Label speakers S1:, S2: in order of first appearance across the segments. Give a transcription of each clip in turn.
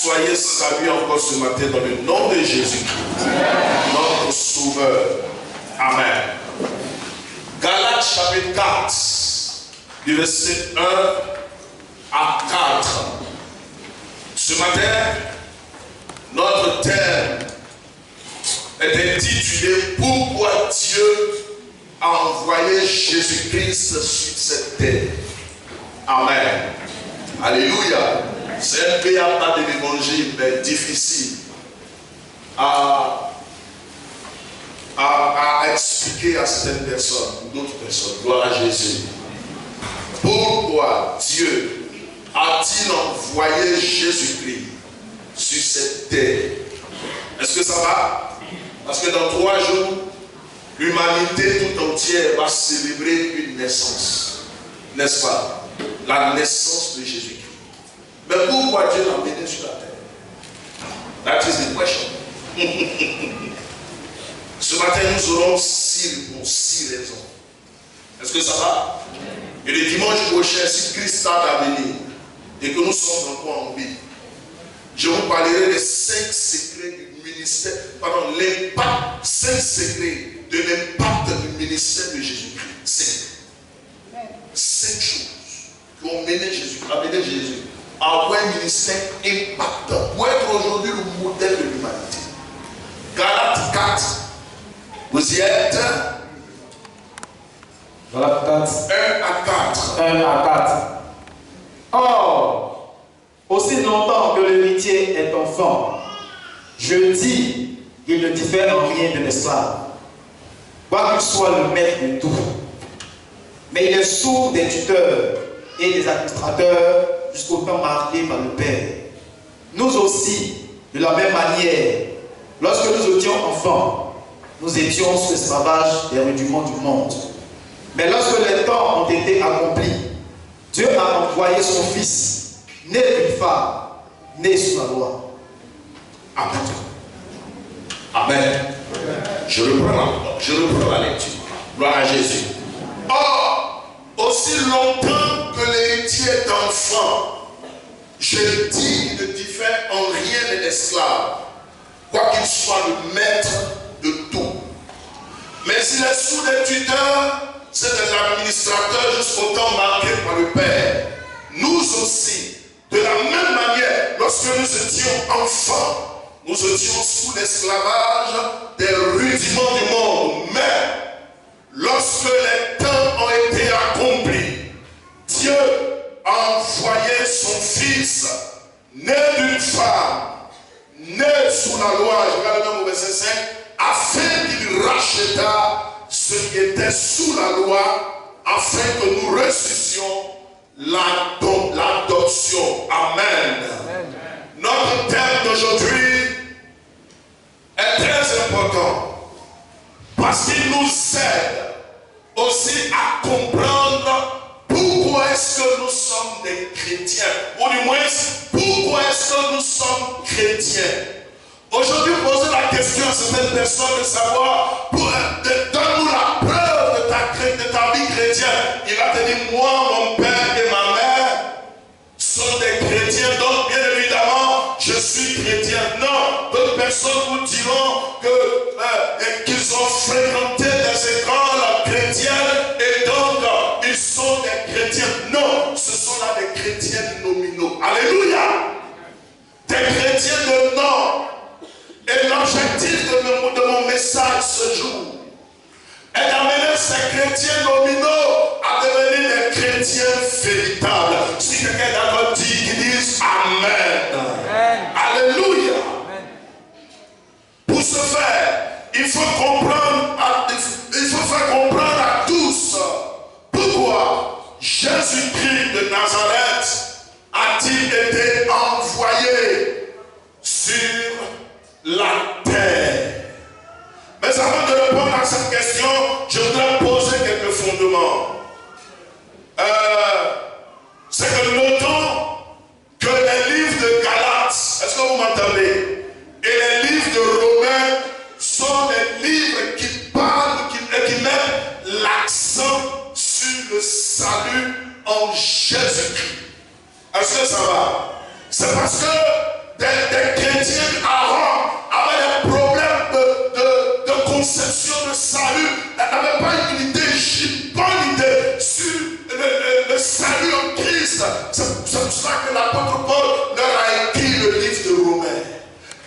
S1: Soyez salués encore ce matin dans le nom de Jésus-Christ, notre Sauveur. Amen. Galates chapitre 4, du verset 1 à 4. Ce matin, notre thème est intitulé « Pourquoi Dieu a envoyé Jésus-Christ sur cette terre ?» Amen. Alléluia. C'est un peu à part de l'évangile, mais difficile à expliquer à certaines personnes, d'autres personnes. Gloire à Jésus. Pourquoi Dieu a-t-il envoyé Jésus-Christ sur cette terre? Est-ce que ça va? Parce que dans 3 jours, l'humanité tout entière va célébrer une naissance. N'est-ce pas? La naissance de Jésus-Christ. Mais pourquoi Dieu l'a amené sur la terre? That is the question. Ce matin, nous aurons 6 réponses, 6 raisons. Est-ce que ça va? Et le dimanche prochain, si Christ tarde à venir et que nous sommes encore en vie, je vous parlerai des 5 secrets du ministère, pardon, l'impact, 5 secrets de l'impact du ministère de Jésus-Christ. 5 choses qui ont mené Jésus à avoir un ministère impactant pour être aujourd'hui le modèle de l'humanité. Galates 4, vous y êtes?
S2: Galates 4,
S1: 1 à 4.
S2: 1 à 4. Or, aussi longtemps que l'héritier est enfant, je dis qu'il ne diffère en rien de l'esclave, quoiqu'il soit le maître de tout. Mais il est sourd des tuteurs et des administrateurs jusqu'au temps marqué par le Père. Nous aussi, de la même manière, lorsque nous étions enfants, nous étions sous l'esclavage des rudiments du monde. Mais lorsque les temps ont été accomplis, Dieu a envoyé son Fils, né d'une femme, né sous la loi.
S1: Amen. Amen. Je reprends la lecture. Gloire à Jésus. Or, aussi longtemps que l'héritier est enfant, je dis qu'il ne diffère en rien de l'esclave, quoiqu'il soit le maître de tout. Mais il est sous des tuteurs, c'est des administrateurs jusqu'au temps marqué par le Père. Nous aussi, de la même manière, lorsque nous étions enfants, nous étions sous l'esclavage des rudiments du monde. Mais lorsque les temps ont été accomplis, Dieu a envoyé son Fils, né d'une femme, né sous la loi, je regarde le nom au verset 5, afin qu'il racheta ce qui était sous la loi, afin que nous reçussions l'adoption. Amen. Notre thème d'aujourd'hui est très important parce qu'il nous aide aussi à comprendre pourquoi est-ce que nous sommes des chrétiens, ou du moins pourquoi est-ce que nous sommes chrétiens. Aujourd'hui, poser la question à certaines personnes de savoir, donne-nous la preuve de ta vie chrétienne. Il va te dire, moi, mon père et ma mère sont des chrétiens, donc bien évidemment, je suis chrétien. Non, d'autres personnes vous diront qu'ils ont fréquenté des écoles chrétiennes et donc ils sont des chrétiens. Non, ce sont là des chrétiens nominaux. Alléluia! Des chrétiens de nom. Et l'objectif de mon message ce jour est d'amener ces chrétiens nominaux à devenir des chrétiens véritables. Si quelqu'un est d'accord, dit qu'ils disent Amen. Amen. Alléluia. Amen. Pour ce faire, il faut faire comprendre à tous pourquoi Jésus-Christ de Nazareth a-t-il été envoyé sur la terre. Mais avant de répondre à cette question, je voudrais poser quelques fondements. C'est que nous notons que les livres de Galates, est-ce que vous m'entendez? Et les livres de Romains sont des livres qui parlent, qui mettent l'accent sur le salut en Jésus-Christ. Est-ce que ça va? C'est parce que des l'apôtre Paul leur a écrit le livre de Romains.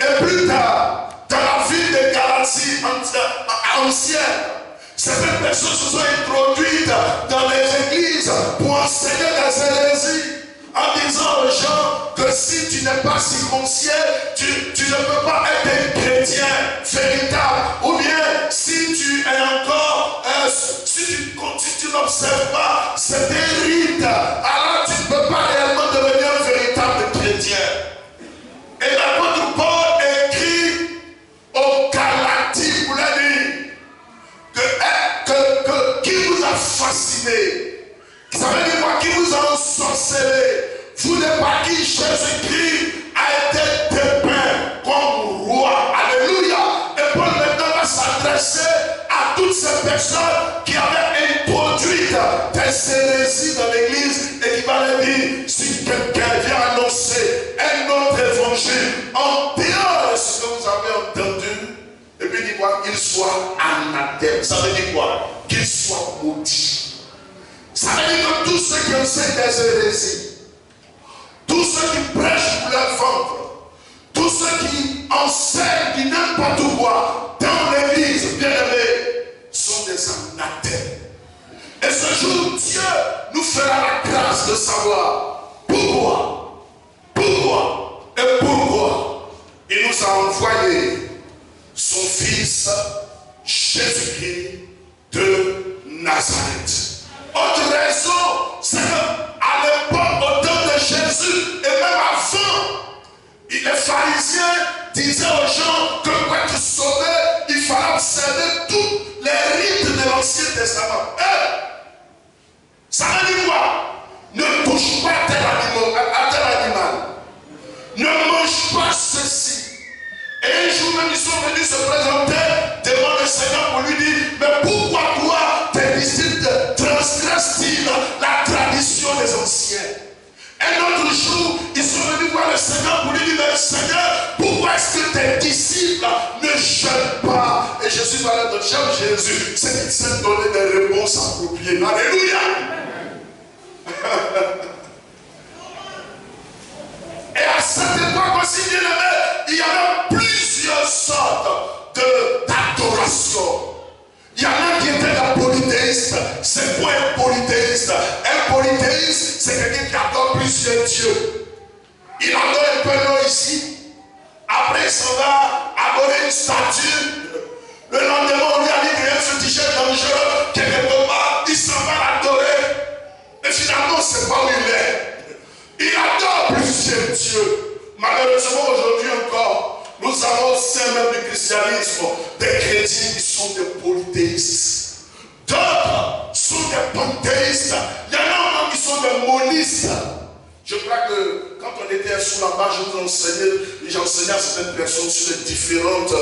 S1: Et plus tard, dans la ville de Galatie ancienne, certaines personnes se sont introduites dans les églises pour enseigner des hérésies, en disant aux gens que si tu n'es pas circoncis, tu ne peux pas être un chrétien véritable. Ou bien si tu es encore, si tu n'observes pas cet rite, alors tu ne peux pas réellement devenir un véritable chrétien. Et l'apôtre Paul écrit aux Galates pour leur dire que qui vous a fasciné? Ça veut dire quoi? Qui vous a ensorcelé? Vous n'êtes pas qui Jésus-Christ a été dépeint comme roi. Alléluia. Et Paul maintenant va s'adresser à toutes ces personnes qui avaient introduit des hérésies dans l'église et qui va leur dire, si quelqu'un vient annoncer un autre évangile en dehors de ce que vous avez entendu, et puis il dit quoi? Qu'il soit anathème. Ça veut dire quoi? Qu'il soit maudit. Ça veut dire que tous ceux qui enseignent des hérésies, tous ceux qui prêchent pour leur ventre, tous ceux qui enseignent du n'importe quoi dans l'église, bien aimés, sont des anathèmes. Et ce jour, Dieu nous fera la grâce de savoir pourquoi il nous a envoyé son Fils Jésus-Christ de Nazareth. Autre raison, c'est qu'à l'époque, au temps de Jésus, et même avant, les pharisiens disaient aux gens que pour être sauvé, il fallait observer tous les rites de l'Ancien Testament. Ça veut dire quoi? Ne touche pas à tel animal. Ne mange pas ceci. Et un jour même, ils sont venus se présenter devant le Seigneur pour lui dire, mais pourquoi toi, tes disciples transgressent-ils la tradition des anciens? Un autre jour, ils sont venus voir le Seigneur pour lui dire, mais Seigneur, pourquoi est-ce que tes disciples ne jeûnent pas? Et Jésus va leur dire, j'aime Jésus, c'est qu'il sait donner des réponses appropriées. Alléluia. Et à cette époque aussi, bien aimé, il y avait plusieurs sortes d'adoration. Il y en a qui étaient des polythéistes. C'est quoi un polythéiste? Un polythéiste, c'est quelqu'un qui adore plusieurs dieux. Il adore un peu l'eau ici. Après, il s'en va adorer une statue. Le lendemain, on lui a dit qu'il y a ce t-shirt dangereux. Quelque part, il s'en va l'adorer. Et finalement, on ne sait pas où il est. Il adore plusieurs dieux. Malheureusement, aujourd'hui encore, nous avons au sein même du christianisme des chrétiens qui sont des polythéistes. D'autres sont des panthéistes. Il y en a même qui sont des monistes. Je crois que quand on était sous la marche, j'enseignais à certaines personnes sur les différentes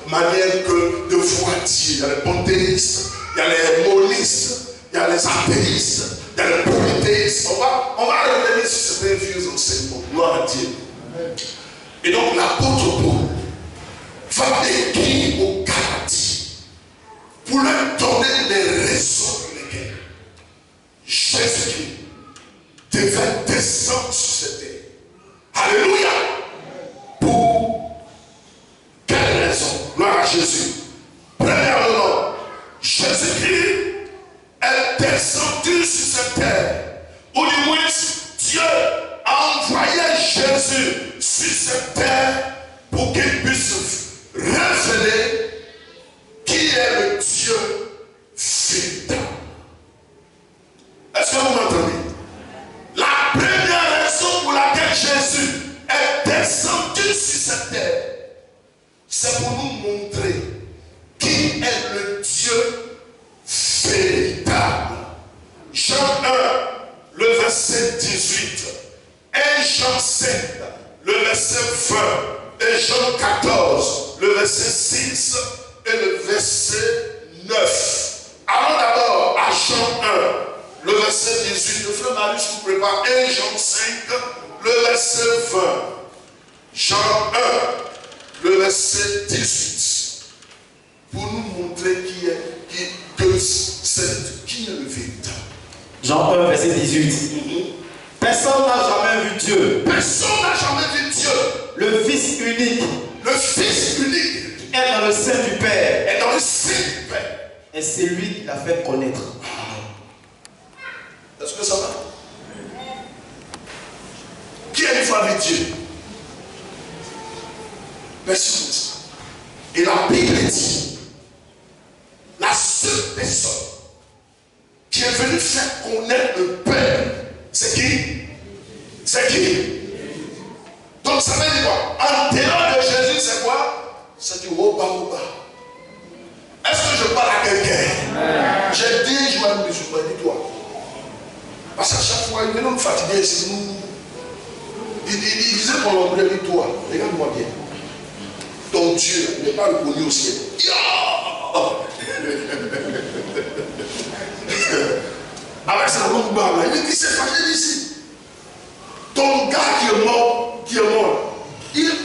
S1: manières de voir Dieu. Il y a les panthéistes, il y a les monistes, il y a les athéistes, il y a les polythéistes. On va revenir sur ces vieux enseignements. Gloire à Dieu. Et donc l'apôtre Paul va écrire aux Galates pour leur donner les raisons pour lesquelles Jésus-Christ devait descendre sur cette terre. Alléluia. Pour quelle raison? Gloire à Jésus. Premièrement, Jésus-Christ est descendu sur cette terre. Ou du moins, Dieu a envoyé Jésus sur cette terre pour qu'il puisse révéler qui est le Dieu véritable. Est-ce que vous m'entendez? La première raison pour laquelle Jésus est descendu sur cette terre, c'est pour nous montrer qui est le Dieu véritable. Jean 1, le verset 18, 1 Jean 5, le verset 20, et Jean 14, le verset 6 et le verset 9. Allons d'abord à Jean 1, le verset 18. Le frère Marius vous prépare 1 Jean 5, le verset 20. Jean 1, le verset 18. Pour nous montrer qui est le véritable.
S2: Jean 1, verset 18. Personne n'a jamais vu Dieu.
S1: Personne n'a jamais vu Dieu.
S2: Le Fils unique.
S1: Le Fils unique.
S2: Est dans le sein du Père.
S1: Est dans le sein du Père.
S2: Et c'est lui qui l'a fait connaître.
S1: Est-ce que ça va? Qui a une fois vu Dieu? Personne. Et la Bible dit, la seule personne qui est venue faire connaître le Père, c'est qui? C'est qui? Donc ça veut dire quoi? En dehors de Jésus, c'est quoi? C'est du Oba Oba. Est-ce que je parle à quelqu'un? J'ai dit, je vais me musulman, dis-toi. Parce qu'à chaque fois, il venait nous fatiguer ici. Il disait qu'on l'emblait, dis-toi. Regarde-moi bien. Ton Dieu n'est pas reconnu au ciel. Avec sa longue barbe, il dit, c'est fâché ici. Ton gars qui est mort,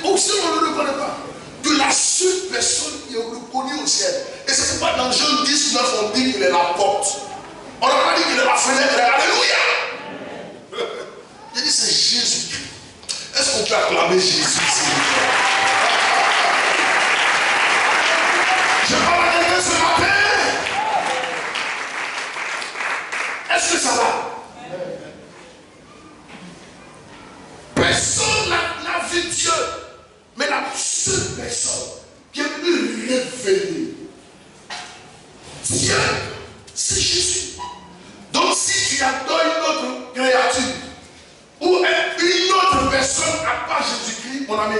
S1: au ciel, on ne le reconnaît pas. De la seule personne qui est reconnue au ciel. Et c'est pourquoi dans Jean 19, on dit qu'il est la porte. On n'a pas dit qu'il est la fenêtre. Alléluia. J'ai dit, c'est Jésus-Christ. Est-ce qu'on peut acclamer Jésus ici? Je parle à quelqu'un ce matin. Est-ce que ça va? Personne n'a vu Dieu. Mais la seule personne qui est venue révéler Dieu, c'est Jésus. Donc si tu adores une autre créature ou une autre personne à part Jésus-Christ, mon ami,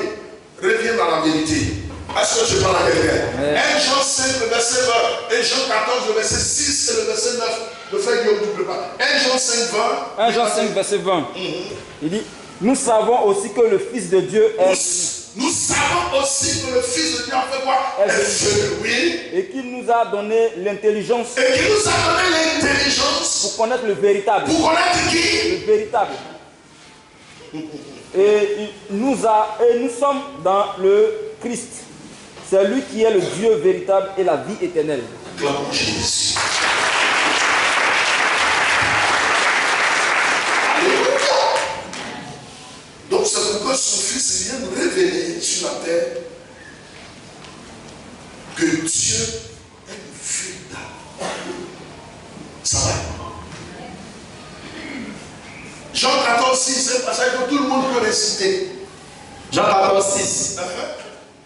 S1: reviens dans la vérité. Est-ce que je parle à quelqu'un? 1 Jean 5, le verset 20, 1 Jean 14, le verset 6 et le verset 9. Le frère Guillaume ne peut pas. 1 Jean 5, 20.
S3: 1 Jean 5, verset 20. Il dit, nous savons aussi que le Fils de Dieu est...
S1: Nous savons aussi que le Fils de Dieu a fait quoi? Est venu, oui.
S3: Et qu'il nous a donné l'intelligence.
S1: Et qu'il nous a donné l'intelligence.
S3: Pour connaître le véritable.
S1: Pour connaître qui?
S3: Le véritable. Et nous sommes dans le Christ. C'est lui qui est le Dieu véritable et la vie éternelle.
S1: Clamons Jésus. Alléluia. Donc c'est pourquoi son Fils vient nous révéler sur la terre que Dieu est véritable. Ça va? Jean 14, 6, c'est un passage que tout le monde peut réciter.
S2: Jean 14, 6.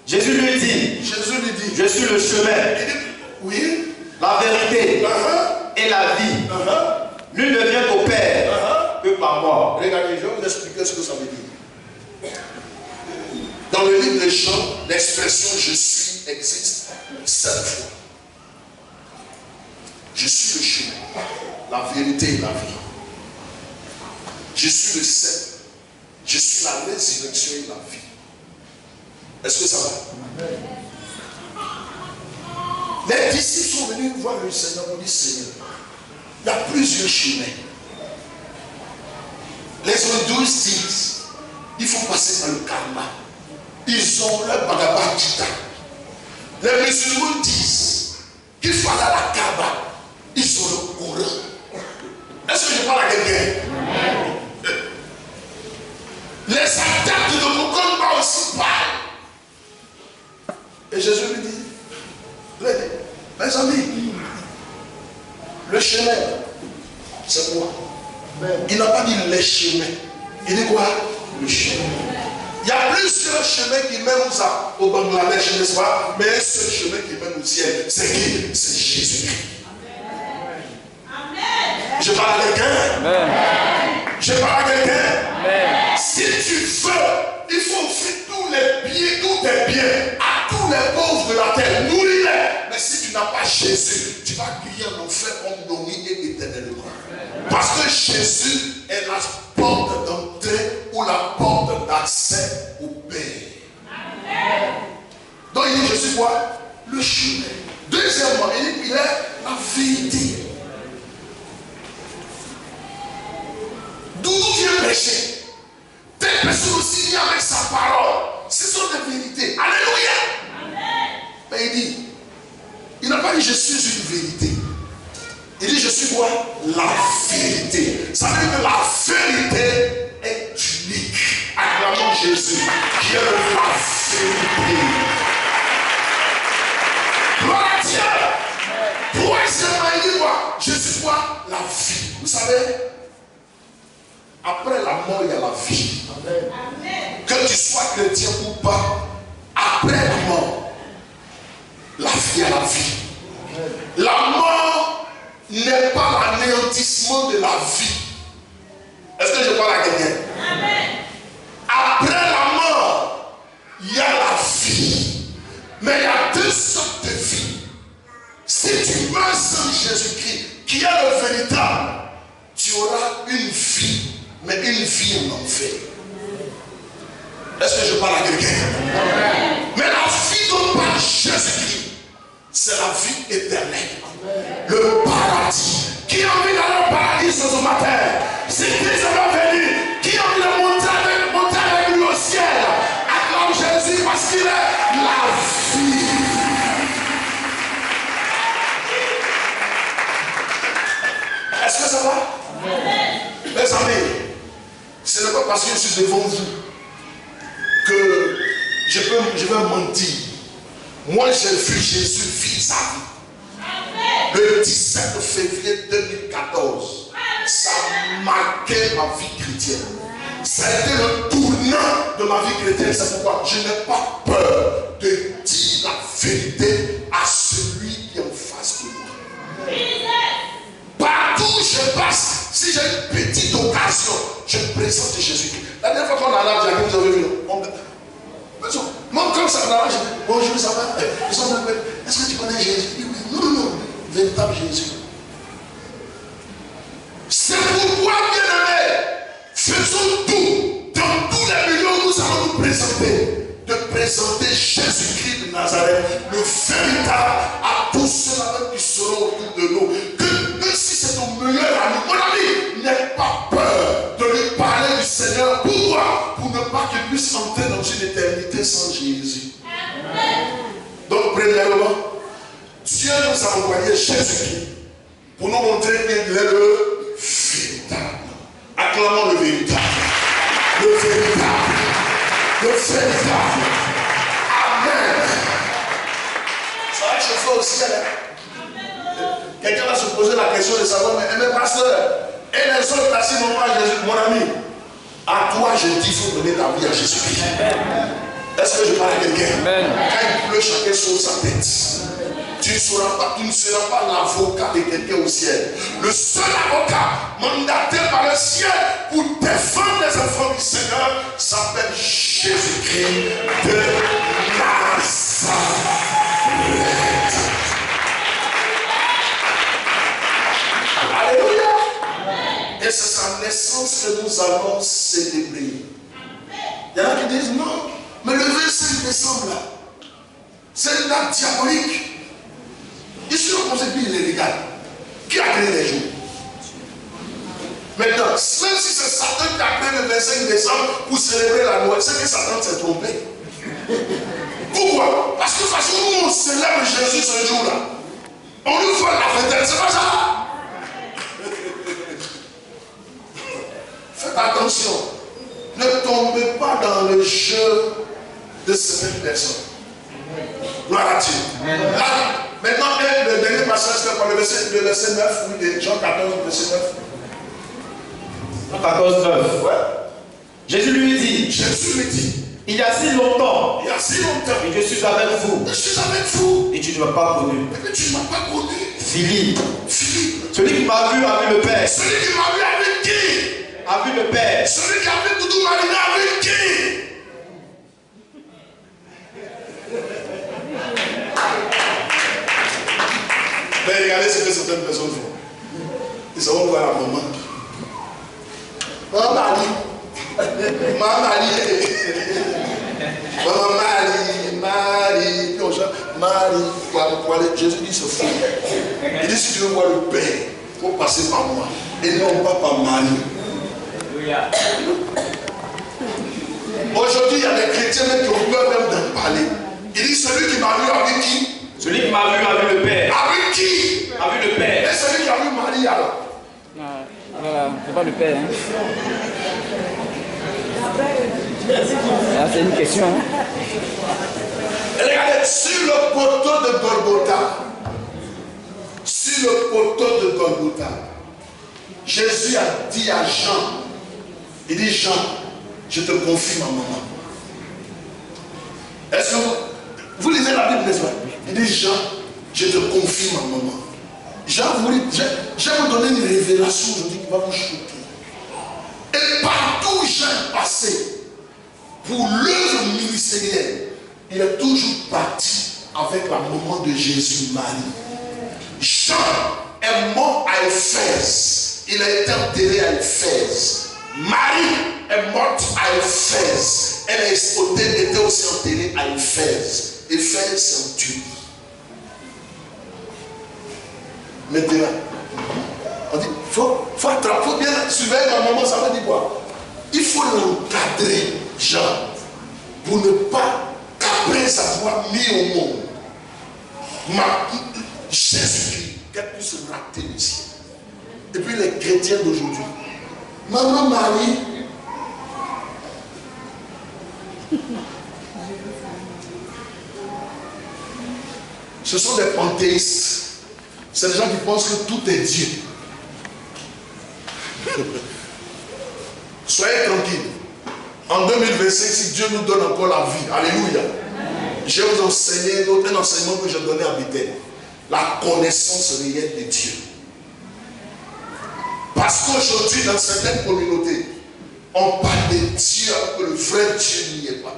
S2: Jésus lui dit, je suis le chemin,
S1: oui,
S2: la vérité et la vie. Nul ne vient au Père que par moi.
S1: Regardez, je vais vous expliquer ce que ça veut dire. Dans le livre de Jean, l'expression je suis existe 7 fois. Je suis le chemin, la vérité et la vie. Je suis le seul. Je suis la résurrection et la vie. Est-ce que ça va? Les disciples sont venus voir le Seigneur. On dit, Seigneur, il y a plusieurs chemins. Les hindouistes disent, il faut passer par le karma. Ils ont leur Bhagavad Gita. Les musulmans disent qu'il faut aller à la Kaaba. Ils ont le Coran. Est-ce que je parle à quelqu'un? Les adeptes ne comprennent pas aussi pareil. Et Jésus lui dit, mes amis, le chemin, c'est quoi? Il n'a pas dit les chemins. Il dit quoi? Le chemin. Il y a plusieurs chemins qui mènent au Bangladesh, n'est-ce pas? Mais un seul chemin qui mène au ciel, c'est qui? C'est Jésus. Je parle à quelqu'un. Je parle à quelqu'un. Si tu veux, il faut offrir tous tes biens à tous les pauvres de la terre. Nourris-les. Mais si tu n'as pas Jésus, tu vas crier en enfer en nourri et éternellement. Parce que Jésus est la porte d'entrée ou la porte d'accès au Père. Donc il dit, je suis quoi? Le chemin. Deuxièmement, il dit qu'il est la vérité. D'où vient le péché? Des personnes aussi viennent avec sa parole. Ce sont des vérités. Alléluia. Mais il dit, il n'a pas dit je suis une vérité. Il dit je suis quoi? La vérité. Ça veut dire que la vérité est unique. acclamons Jésus, qui est le la vérité. Gloire à Dieu. Troisièmement, il dit quoi? Je suis quoi? La vie. Vous savez, après la mort, il y a la vie. Amen. Que tu sois chrétien ou pas, après la mort, la vie est la vie. Amen. La mort n'est pas l'anéantissement de la vie. Est-ce que je parle à quelqu'un? Après la mort, il y a la vie. Mais il y a deux sortes de vie. Si tu meurs sans Jésus-Christ, qui est le véritable, tu auras une vie, mais une vie en enfer. Est-ce que je parle à quelqu'un? Mais la vie dont parle Jésus-Christ, c'est la vie éternelle. Le paradis. Qui a envie d'aller au paradis ce matin? Si Christ va venir, qui a envie de monter avec lui au ciel? Acclame Jésus parce qu'il est la vie. Est-ce que ça va? Mes amis, ce n'est pas parce que je suis devant vous que je vais mentir. Moi, j'ai vu Jésus vivre sa vie. Le 17 février 2014, ça a marqué ma vie chrétienne. Ça a été le tournant de ma vie chrétienne. C'est pourquoi je n'ai pas peur de dire la vérité à celui qui est en face de moi. Partout où je passe, si j'ai une petite occasion, je présente Jésus-Christ. La dernière fois qu'on a là, vous avez vu, moi, comme ça, je dis bonjour, ça va? Est-ce que tu connais Jésus? Non. Véritable Jésus. C'est pourquoi, bien aimé, faisons tout, dans tous les milieux où nous allons nous présenter, de présenter Jésus-Christ de Nazareth, le véritable, à tous ceux qui seront autour de nous. Que même si c'est ton meilleur ami, mon ami, n'aie pas peur de lui parler du Seigneur. Pourquoi? Pour ne pas qu'il puisse entrer dans une éternité sans Jésus. Donc, premièrement, Dieu nous a envoyé Jésus-Christ pour nous montrer qu'il est le véritable. Acclamons le véritable. Le véritable. Le véritable. Amen. Ça va que je fais au ciel. Quelqu'un va se poser la question de savoir, mais pasteur, et les autres assis non pas Jésus, mon ami, à toi je dis, il faut donner ta vie à Jésus-Christ. Est-ce que je parle à quelqu'un? Quand il pleut, chacun sauve sa tête. Tu ne seras pas l'avocat de quelqu'un au ciel. Le seul avocat mandaté par le ciel pour défendre les enfants du Seigneur s'appelle Jésus-Christ de Nazareth. Alléluia. Et c'est sa naissance que nous allons célébrer. Il y en a qui disent non, mais le 25 décembre là, c'est une date diabolique. Ici, le conseil il est légal. Qui a créé les jours? Maintenant, même si c'est Satan qui a créé le 25 décembre pour célébrer la Noël, c'est que Satan s'est trompé. Pourquoi? Parce que de toute façon, nous on célèbre Jésus ce jour-là. On lui vole la vedette, c'est pas ça? Faites attention. Ne tombez pas dans le jeu de certaines personnes. Gloire à Dieu. Là, maintenant, le dernier passage, c'est par le verset 9, oui, de Jean 14, verset 9.
S2: Jean 14, 9.
S1: Ouais.
S2: Jésus lui dit, il y a si longtemps, et je suis avec vous, et tu ne m'as pas connu. Philippe, celui qui m'a vu a vu le Père.
S1: Celui qui m'a vu avec qui?
S2: A vu le Père.
S1: Celui qui a vu Doudou Marina avec qui? Mais regardez ce que certaines personnes font. Ils vont voir la maman. Maman Marie, puis on chante Marie, Jésus dit c'est fou. Il dit si tu veux voir le Père, il faut passer par moi. Et non pas par Marie. Aujourd'hui, il y a des chrétiens même qui ont peur même d'en parler. Il dit celui qui m'a vu avec qui?
S2: Celui qui m'a vu a vu le Père.
S1: Avec qui?
S2: A vu le Père.
S1: Et celui qui a vu Marie alors?
S3: Voilà, c'est pas le Père. Hein. Ah, c'est une question. Hein?
S1: Regardez, sur le poteau de Golgotha, Jésus a dit à Jean, il dit Jean, je te confie ma maman. Est-ce que vous lisez la Bible, n'est-ce pas? Il dit Jean, je te confie ma maman. Jean, je vais vous donner une révélation aujourd'hui qui va vous choquer. Et partout où Jean est passé, pour l'œuvre ministérielle, il est toujours parti avec la maman de Jésus, Marie. Jean est mort à Éphèse. Il a été enterré à Éphèse. Marie est morte à Éphèse. Elle était aussi enterrée à Éphèse. Éphèse, c'est en Turquie. Maintenant, on dit, faut bien surveiller la maman, ça veut dire quoi? Il faut l'encadrer, Jean, pour ne pas qu'après avoir mis au monde Jésus-Christ, qu'elle puisse rater le ciel. Et puis les chrétiens d'aujourd'hui, maman Marie, ce sont des panthéistes. C'est des gens qui pensent que tout est Dieu. Soyez tranquilles. En 2025, si Dieu nous donne encore la vie, alléluia, je vais vous enseigner un enseignement que j'ai donné à Bethel. La connaissance réelle de Dieu. Parce qu'aujourd'hui, dans certaines communautés, on parle de Dieu alors que le vrai Dieu n'y est pas.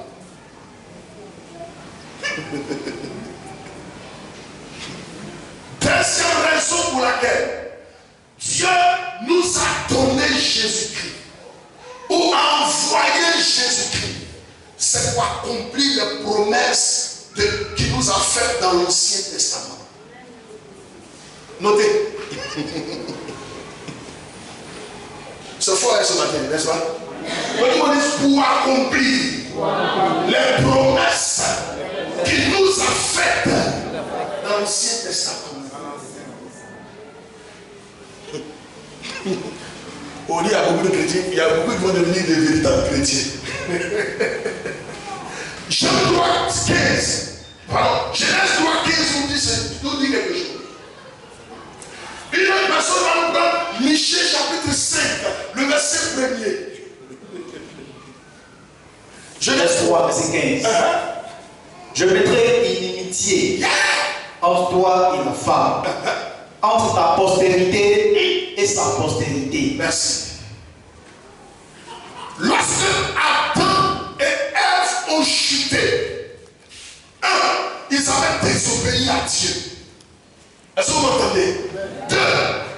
S1: Deuxième raison pour laquelle Dieu nous a donné Jésus-Christ, ou a envoyé Jésus-Christ, c'est pour accomplir les promesses qu'il nous a faites dans l'Ancien Testament. Notez. C'est fort ce matin, n'est-ce pas? Pour accomplir les promesses qu'il nous a faites dans l'Ancien Testament. On dit il y a beaucoup de chrétiens, il y a beaucoup qui vont devenir des véritables chrétiens. Genèse 3, 15 nous dit quelque chose. Une personne va nous prendre Michée chapitre 5, le verset 1er.
S2: Genèse 3, verset 15. Je mettrai une inimitié entre toi et la femme, entre ta postérité et sa postérité.
S1: Merci. Lorsque Adam et Ève ont chuté, ils avaient désobéi à Dieu. Est-ce que vous m'entendez? Deux,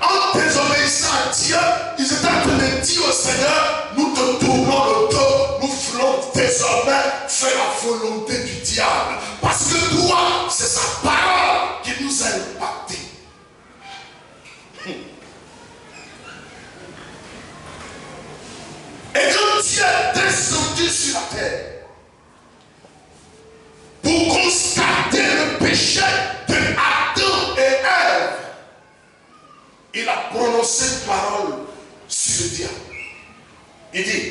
S1: en désobéissant à Dieu, ils étaient en train de dire au Seigneur, nous te tournons le dos, nous voulons désormais faire la volonté du diable. Parce que toi, c'est sa parole qui nous a impactés. Et quand Dieu est descendu sur la terre pour constater le péché de Adam et Ève, il a prononcé une parole sur le diable. Il dit,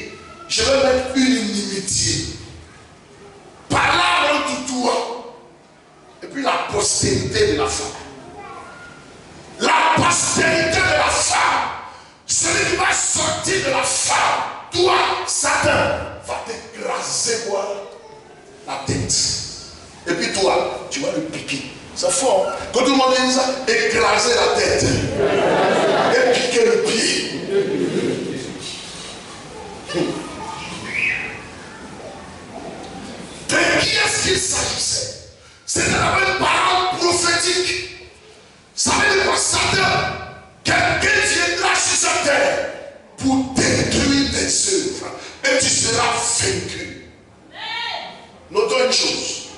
S1: je vais mettre une inimitié par là entre toi et puis la postérité de la femme. La postérité de la femme, celui qui va sortir de la femme, toi, Satan, va t'écraser quoi? La tête. Et puis toi, tu vas le piquer. C'est fort. Quand tout le monde dit ça, écraser la tête. Et piquer le pied. De qui est-ce qu'il s'agissait? C'était la même parole prophétique. Ça veut dire que Satan, quelqu'un viendra sur cette terre pour détruire tes œuvres et tu seras vaincu. Notons une chose.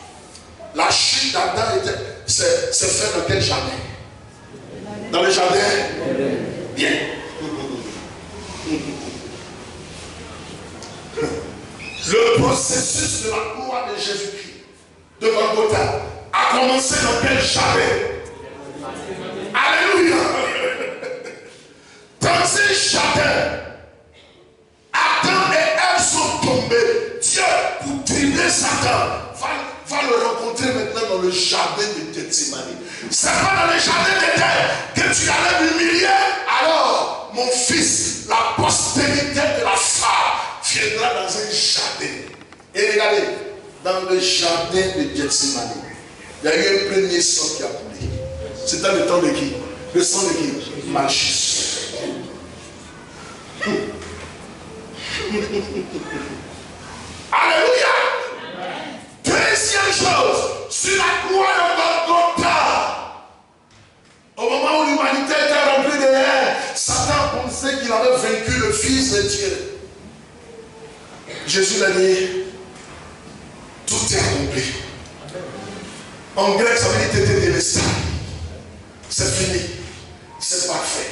S1: La chute d'Adam s'est faite dans quel jardin? Dans le jardin? Bien. Le processus de la gloire de Jésus-Christ, de Golgotha, a commencé dans quel jardin? Alléluia. Dans ce jardin, Adam et Ève sont tombés. Dieu dans le jardin de Gethsémani. C'est pas dans le jardin d'Éden que tu allais m'humilier. Alors, mon fils, la postérité de la femme viendra dans un jardin. Et regardez, dans le jardin de Gethsémani, il y a eu un premier sang qui a coulé. C'était le temps de qui? Le sang de qui? Malchus. Alléluia. Deuxième chose, sur la croix de Golgotha, au moment où l'humanité était remplie de haine, Satan pensait qu'il avait vaincu le Fils de Dieu. Jésus l'a dit, tout est accompli. En grec, ça veut dire tététélestai. C'est fini. C'est parfait.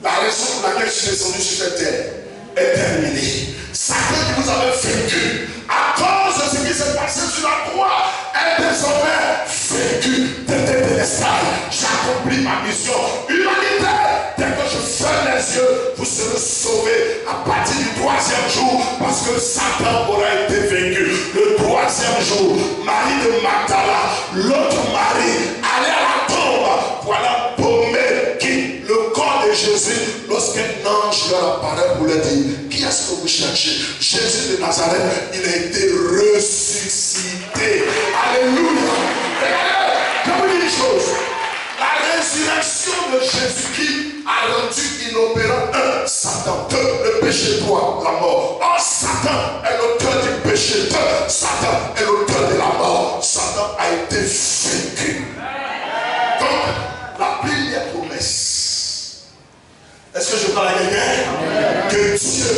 S1: La raison pour laquelle je suis descendu sur cette terre est terminée. Satan qui vous avait vaincu à cause de ce qui s'est passé sur la croix est désormais vaincu. J'ai accompli ma mission. Humanité, dès que je ferme les yeux, vous serez sauvés à partir du troisième jour parce que Satan aura été vaincu. Le troisième jour, Marie de Magdala, l'autre Marie, allait à la tombe. Voilà paumé qui le corps de Jésus, lorsqu'un ange leur apparaît pour leur dire, qui est-ce que vous cherchez? Jésus de Nazareth, il a été ressuscité. Alléluia. Regardez, je vous dis une chose. La résurrection de Jésus-Christ a rendu inopérant un, Satan, deux, le péché, trois, la mort. Oh, Satan est l'auteur du péché, deux, Satan est l'auteur de la mort. Satan a été vaincu. Donc, la première promesse. Est-ce que je parle à quelqu'un? Que Dieu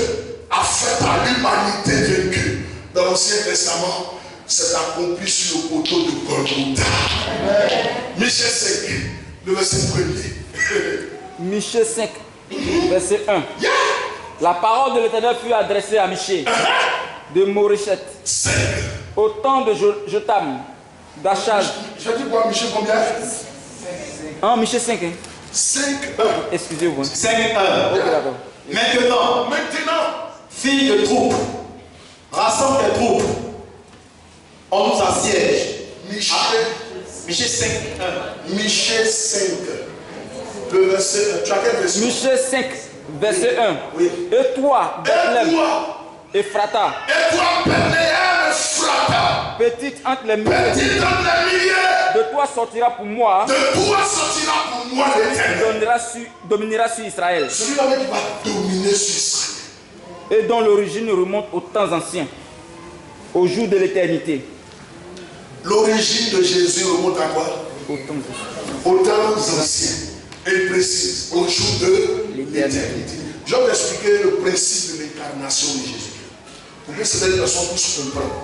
S1: a fait à l'humanité vaincue dans l'Ancien Testament, c'est accompli sur le poteau de Golgotha. Michée 5, le verset 1er.
S3: Michée 5, verset 1. Yeah. La parole de l'Éternel fut adressée à Michée de Moréchet au temps de Jotam, d'Achaz.
S1: Je dis quoi, Michée combien?
S3: Michée 5.
S1: 5, 1.
S3: Excusez-vous.
S2: 5, 1.
S3: Ok, d'accord.
S2: Maintenant, fille de troupe, rassemble tes troupes. On nous assiège. Michée 5, 1.
S1: Michée 5. Le verset 1. Tu as quel verset?
S3: Michée 5, verset 1.
S1: Oui.
S3: Et toi, Bethléem, Ephrata.
S1: Et toi, Bethléem, Ephrata.
S3: Petite entre les milliers.
S1: Petite entre les milliers.
S3: De toi sortira pour moi.
S1: De toi sortira pour moi l'Éternel.
S3: Dominera sur Israël.
S1: Celui-là qui va dominer sur Israël.
S3: Et dont l'origine remonte aux temps anciens, au jour de l'éternité.
S1: L'origine de Jésus remonte à quoi? Aux temps anciens. Et il précise, au jour de l'éternité. Je vais vous expliquer le principe de l'incarnation de Jésus. Pour que certaines personnes puissent comprendre.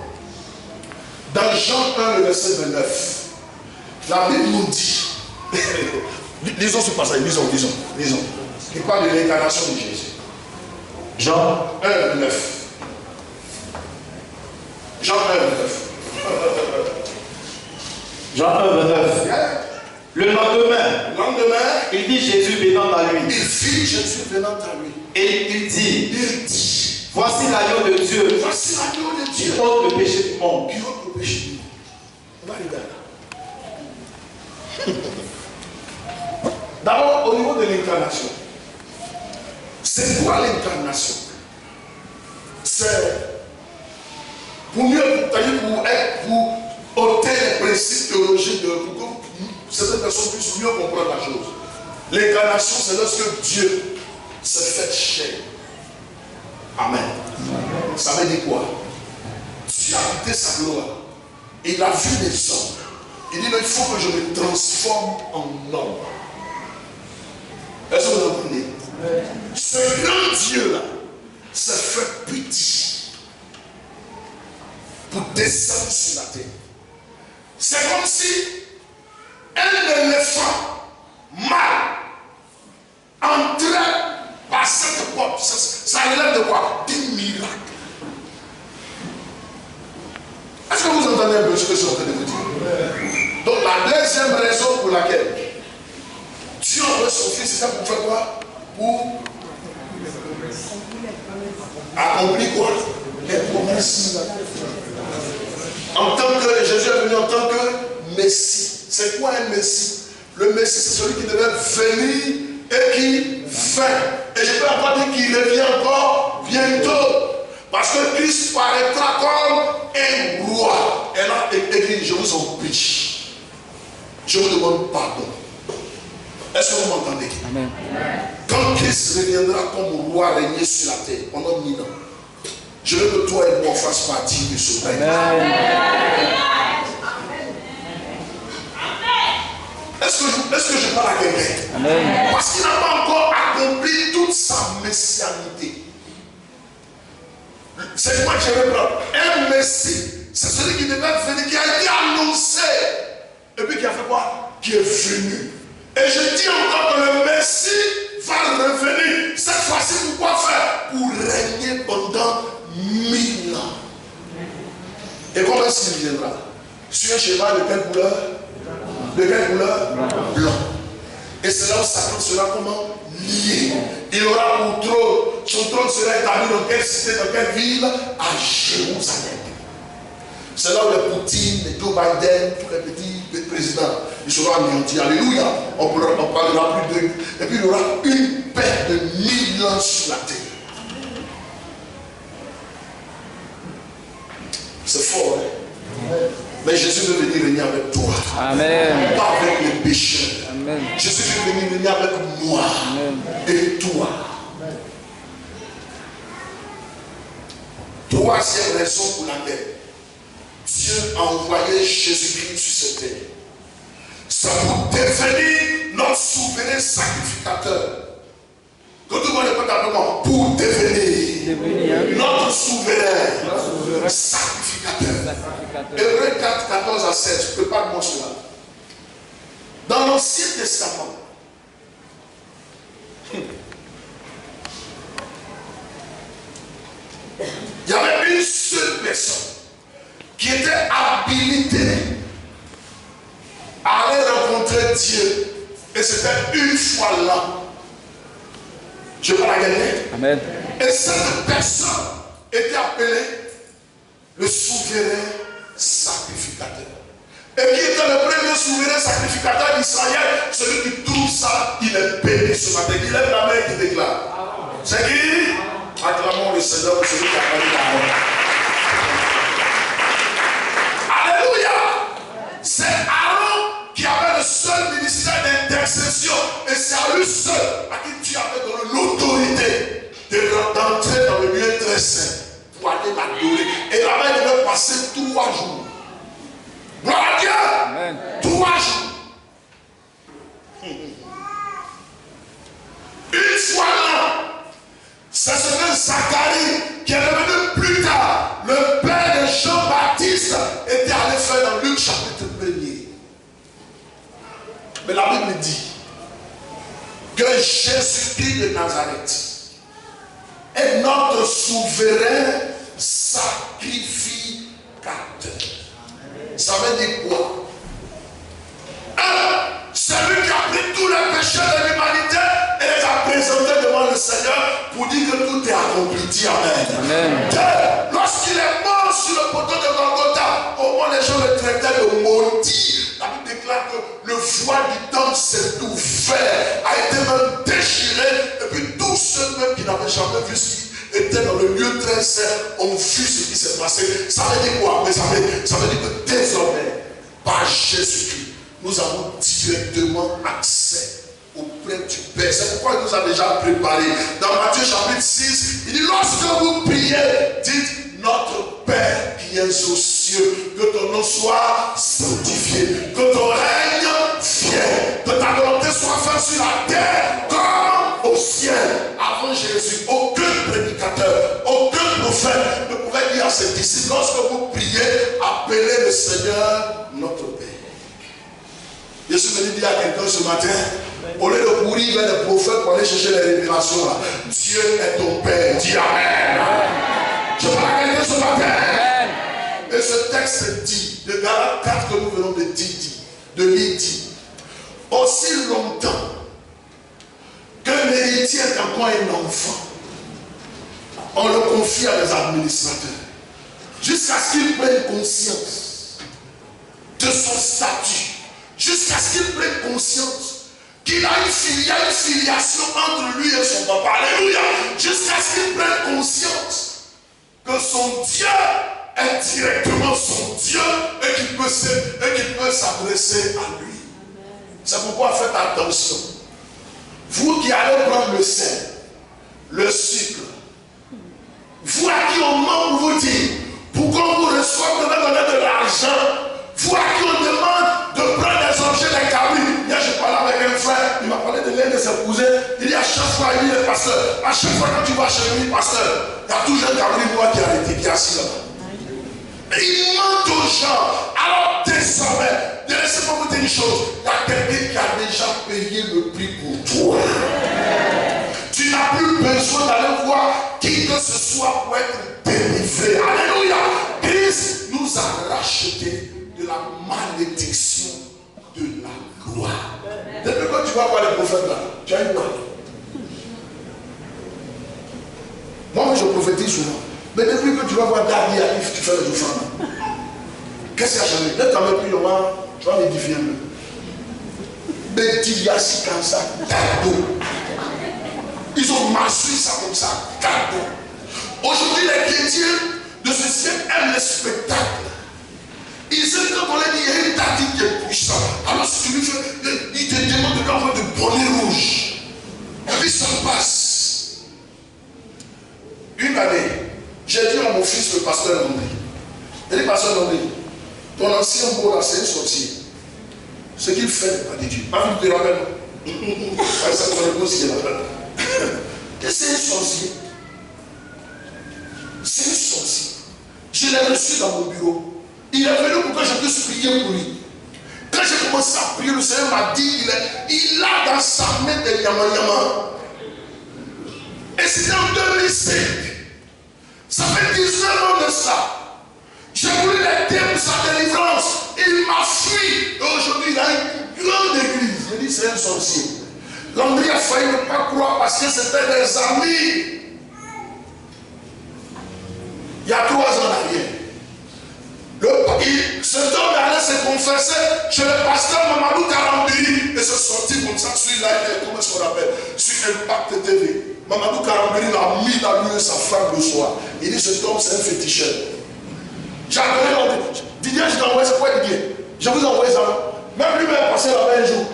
S1: Dans Jean 1, le verset 29, la Bible nous dit, lisons ce passage, lisons. Qui parle de l'incarnation de Jésus. Jean 1, 9. Jean 1, 9.
S2: Jean 1, 29. Le lendemain, il dit Jésus venant à lui.
S1: Il vit Jésus venant à lui.
S2: Et il dit, voici l'agneau de Dieu.
S1: Voici l'agneau de Dieu.
S2: Qui ôte le péché du monde.
S1: Qui ôte le péché du monde. On va regarder. D'abord, au niveau de l'incarnation. C'est quoi l'incarnation? C'est pour mieux, pour ôter les principes théologiques pour que certaines personnes puissent mieux comprendre la chose. L'incarnation, c'est lorsque Dieu s'est fait chair. Amen. Ça veut dire quoi? Dieu a quitté sa gloire. Et il a vu les hommes. Il dit, il faut que je me transforme en homme. Est-ce que vous entendez? Ce grand Dieu-là s'est fait petit pour descendre sur la terre. C'est comme si un éléphant mâle entrait par cette porte. Ça relève de quoi? Des miracles. Est-ce que vous entendez un peu ce que je suis en train de vous dire? Donc la deuxième raison pour laquelle Dieu envoie son fils, c'est ça pour faire quoi? Pour accomplir quoi? Les promesses. En tant que Jésus est venu en tant que Messie. C'est quoi un Messie? Le Messie, c'est celui qui devait venir et qui vient. Et je peux encore dire qu'il revient encore bientôt. Parce que Christ paraîtra comme un roi. Et là, écrit, je vous en prie. Je vous demande pardon. Est-ce que vous m'entendez?
S3: Amen.
S1: Quand Christ reviendra comme roi régner sur la terre pendant 1000 ans, je veux que toi et moi fassions partie du sauveur. Est-ce que je parle à quelqu'un? Parce qu'il n'a pas encore accompli toute sa messianité. C'est quoi que je vais prendre? Un messie, c'est celui qui devait venir, qui a été annoncé. Et puis qui a fait quoi? Qui est venu. Et je dis encore que le Messie va revenir. Cette fois-ci, pour quoi faire? Pour régner pendant 1000 ans. Et comment est-ce qu'il viendra? Sur un cheval de quelle couleur? De quelle couleur? Blanc. Et c'est là où Satan sera comment? Lié. Il aura pour trône. Son trône sera établi dans quelle cité, dans quelle ville? À Jérusalem. C'est là où les Poutine, les Joe Biden, tous les petits présidents, ils seront anéantis. Alléluia. On parlera plus d'eux. Et puis il y aura une paix de 1000 ans sur la terre. C'est fort, hein? Mais Jésus veut venir régner avec toi.
S3: Amen.
S1: Pas avec les pécheurs.
S3: Amen.
S1: Jésus veut venir régner avec moi.
S3: Amen.
S1: Et toi. Troisième raison pour laquelle Dieu a envoyé Jésus-Christ sur cette terre. C'est pour devenir notre souverain sacrificateur. Que tout le monde écoute simplement. Pour devenir notre souverain sacrificateur. Hébreux 4, 14 à 16. Prépare-moi cela. Dans l'Ancien Testament, il y avait une seule personne qui était habilitée à aller rencontrer Dieu. Et c'était une fois l'an. Je vais la gagner.
S3: Amen.
S1: Et cette personne était appelée le souverain sacrificateur. Et qui était le premier souverain sacrificateur d'Israël? Celui qui trouve ça, il est béni ce matin. Il lève la main et qui déclare. C'est qui? Acclamons le Seigneur pour celui qui a parlé la Alléluia! C'est Aaron qui avait le seul ministère d'intercession. Et c'est à lui seul à qui Dieu avait donné l'autorité d'entrer dans le lieu très saint pour aller l'adorer. Et là-bas, il devait passer 3 jours. Gloire à Dieu!
S3: Amen.
S1: 3 jours. Une fois là, c'est ce que Zacharie, qui est devenu plus tard le père de Jean-Baptiste, était allé faire dans Luc chapitre 1er. Mais la Bible dit que Jésus-Christ de Nazareth est notre souverain sacrificateur. Ça veut dire quoi? C'est lui qui a pris tous les péchés de l'humanité et les a présentés devant le Seigneur pour dire que tout est accompli. Dis Amen. Amen. Lorsqu'il est mort sur le poteau de Golgotha, au moins les gens le traitaient de maudit. La Bible déclare que le voile du temple s'est ouvert, a été même déchiré, et puis tous ceux même qui n'avaient jamais vu ce qui était dans le lieu très saint ont vu ce qui s'est passé. Ça veut dire quoi? Mais ça veut dire que désormais, par Jésus-Christ, nous avons directement accès auprès du Père. C'est pourquoi il nous a déjà préparé. Dans Matthieu chapitre 6, il dit, lorsque vous priez, dites, notre Père qui es aux cieux, que ton nom soit sanctifié, que ton règne vienne, que ta volonté soit faite sur la terre comme au ciel. Avant Jésus, aucun prédicateur, aucun prophète ne pouvait dire à ses disciples, lorsque vous priez, appelez le Seigneur notre Père. Je suis venu dire à quelqu'un ce matin, au lieu de courir vers les prophètes pour aller chercher les révélations là, Dieu est ton Père. Dis Amen. Je parle à quelqu'un ce matin. Amen. Et ce texte dit, de Galates 4 que nous venons de lire, dit, aussi longtemps qu'un héritier est encore un enfant, on le confie à des administrateurs, jusqu'à ce qu'il prenne conscience de son statut conscience qu'il a une filiation entre lui et son papa. Alléluia. Jusqu'à ce qu'il prenne conscience que son Dieu est directement son Dieu et qu'il peut s'adresser à lui. C'est pourquoi faites attention. Vous qui allez prendre le sel, le sucre, vous à qui on ment pour vous dire, pour qu'on vous reçoive, vous devez donner de l'argent. Vous à qui on demande de prendre des objets, des cabris. Hier, je parlais avec un frère, il m'a parlé de l'un de ses cousins. Il dit à chaque fois, il est pasteur. À chaque fois quand tu vas chez lui, pasteur, il y a toujours un cabri noir qui a arrêté, qui est assis là-bas. Et il ment aux gens. Alors désormais, laissez-moi vous dire une chose. Il y a quelqu'un qui a déjà payé le prix pour toi. Tu n'as plus besoin d'aller voir qui que ce soit pour être délivré. Alléluia. Christ nous a rachetés de la malédiction de la gloire. Depuis quand tu vas voir les prophètes là, tu as une gloire. Moi, je prophétise souvent. Mais depuis que tu vas voir David Alif, tu fais les offrandes. Qu'est-ce qui a changé? Là, tu n'as même plus le roi, tu vas l'édifier un peu. Mais il y a si comme ça, cadeau. Ils ont marché ça comme ça, cadeau. Aujourd'hui, les chrétiens de ce siècle aiment les spectacles. Ils aiment quand on leur dit, il y a une tactique qui est puissante. Alors si tu lui fais, il te demande de lui envoyer de bonnets rouges. Et puis ça passe. Une année, j'ai dit à mon fils, le pasteur Landry, il dit, pasteur Landry, ton ancien mot là, c'est un sorcier. Ce qu'il fait n'est pas de Dieu. Ma fille te rappelle. C'est ton épouse qui est là. C'est un sorcier. C'est un sorcier. Je l'ai reçu dans mon bureau. Il est venu pour que je puisse prier pour lui. Quand j'ai commencé à prier, le Seigneur m'a dit il a dans sa main des yama. Et c'était en 2005. Ça fait 19 ans de ça. J'ai voulu l'aider pour sa délivrance. Il m'a fui. Et aujourd'hui, il a une grande église. J'ai dit, c'est un sorcier. Landry a failli ne pas croire parce que c'était des amis. Il y a 3 ans derrière. Cet homme allait se confesser chez le pasteur Mamadou Karambiri. Et c'est sorti comme ça sur live, comment est-ce qu'on appelle, sur Impact TV. Mamadou Karambiri l'a mis dans lui et sa femme le soir. Il dit, cet homme, c'est un féticheur. J'ai envoyé, Didier, je t'ai envoyé, c'est quoi Didier? Je vous ai envoyé ça. Même lui-même est passé là-bas un jour.